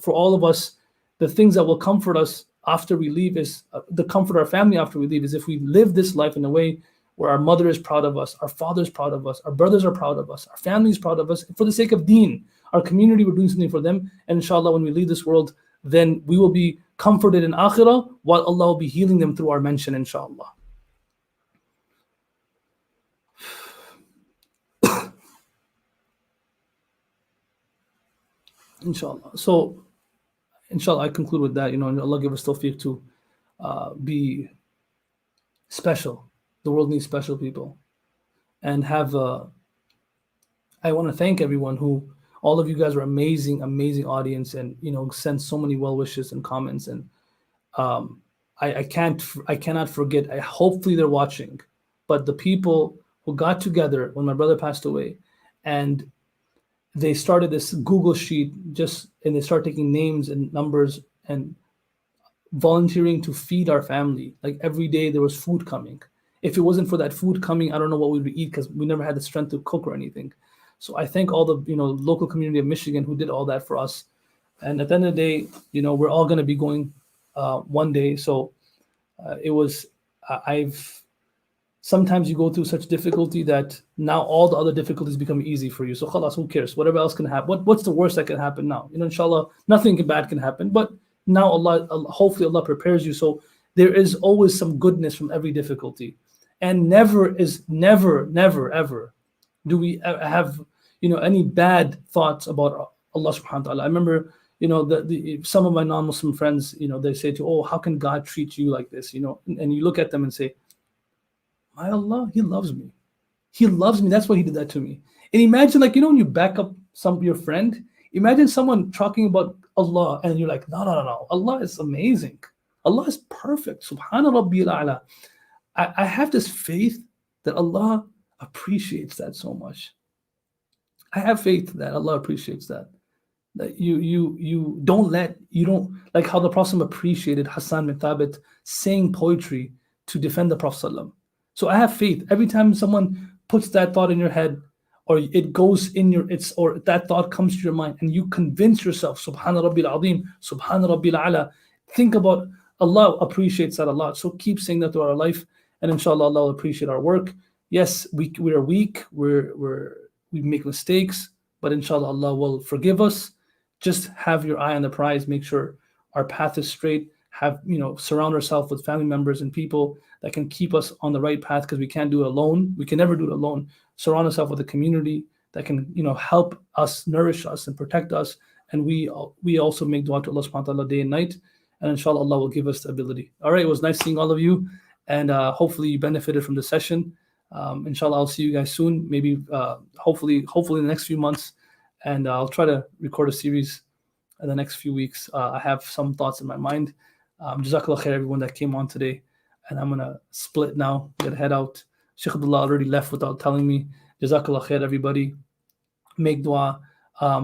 [SPEAKER 1] for all of us, the things that will comfort us after we leave is the comfort our family after we leave is if we live this life in a way where our mother is proud of us, our father is proud of us, our brothers are proud of us, our family is proud of us, for the sake of deen, our community, we're doing something for them. And inshallah, when we leave this world, then we will be comforted in akhirah while Allah will be healing them through our mention, inshallah. Inshallah. So, inshallah, I conclude with that. Allah give us tawfiq to be special. The world needs special people. And I want to thank everyone all of you guys are amazing, amazing audience, and send so many well wishes and comments. And I cannot forget. Hopefully they're watching, but the people who got together when my brother passed away, and they started this Google sheet and they started taking names and numbers and volunteering to feed our family. Like every day there was food coming. If it wasn't for that food coming, I don't know what we would eat because we never had the strength to cook or anything. So I thank all the local community of Michigan who did all that for us. And at the end of the day, we're all going to be going one day. So sometimes you go through such difficulty that now all the other difficulties become easy for you. So khalas, who cares? Whatever else can happen. What's the worst that can happen now? Inshallah, nothing bad can happen. But now hopefully Allah prepares you. So there is always some goodness from every difficulty. And never, ever do we have any bad thoughts about Allah subhanahu wa ta'ala. I remember some of my non-Muslim friends, they say how can God treat you like this? And you look at them and say, my Allah, He loves me. He loves me. That's why He did that to me. And imagine, when you back up your friend, imagine someone talking about Allah and you're like, no. Allah is amazing. Allah is perfect. Subhana Rabbil A'la. I have this faith that Allah appreciates that so much. I have faith that Allah appreciates that. That you don't like how the Prophet appreciated Hassan bin Thabit saying poetry to defend the Prophet. So I have faith. Every time someone puts that thought in your head, or it goes in or that thought comes to your mind, and you convince yourself, Subhana Rabbil Azim, Subhana Rabbil A'la, think about Allah appreciates that a lot. So keep saying that throughout our life, and inshallah Allah will appreciate our work. Yes, we are weak, we make mistakes, but inshallah Allah will forgive us. Just have your eye on the prize, make sure our path is straight, surround ourselves with family members and people that can keep us on the right path, because we can't do it alone. We can never do it alone. Surround ourselves with a community that can help us, nourish us and protect us. And we also make dua to Allah subhanahu wa ta'ala day and night, and inshallah Allah will give us the ability. All right, it was nice seeing all of you, and hopefully you benefited from the session. Inshallah I'll see you guys soon, maybe hopefully in the next few months, and I'll try to record a series in the next few weeks. I have some thoughts in my mind. Jazakallah khair everyone that came on today, and I'm gonna split now, get head out. Shaykh Abdullah already left without telling me. Jazakallah khair everybody. Make dua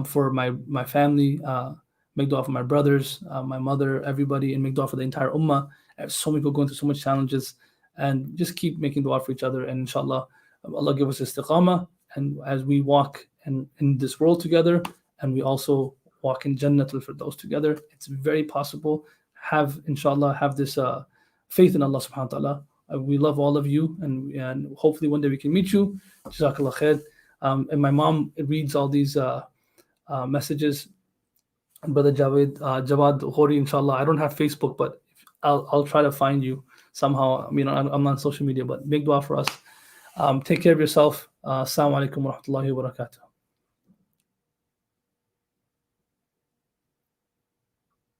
[SPEAKER 1] for my family, make dua for my brothers, my mother, everybody, and make dua for the entire ummah. I have so many people going through so much challenges, and just keep making dua for each other, and inshallah Allah give us istiqamah, and as we walk in this world together, and we also walk in Jannatul Firdaus together, it's very possible. Inshallah have this faith in Allah subhanahu wa ta'ala. We love all of you, and hopefully one day we can meet you. Jazakallah khair. And my mom reads all these messages. And Brother Jawad Khori, inshallah. I don't have Facebook, but I'll try to find you somehow. I'm not on social media, but make dua for us. Take care of yourself. Assalamu alaikum wa rahmatullahi wa barakatuh.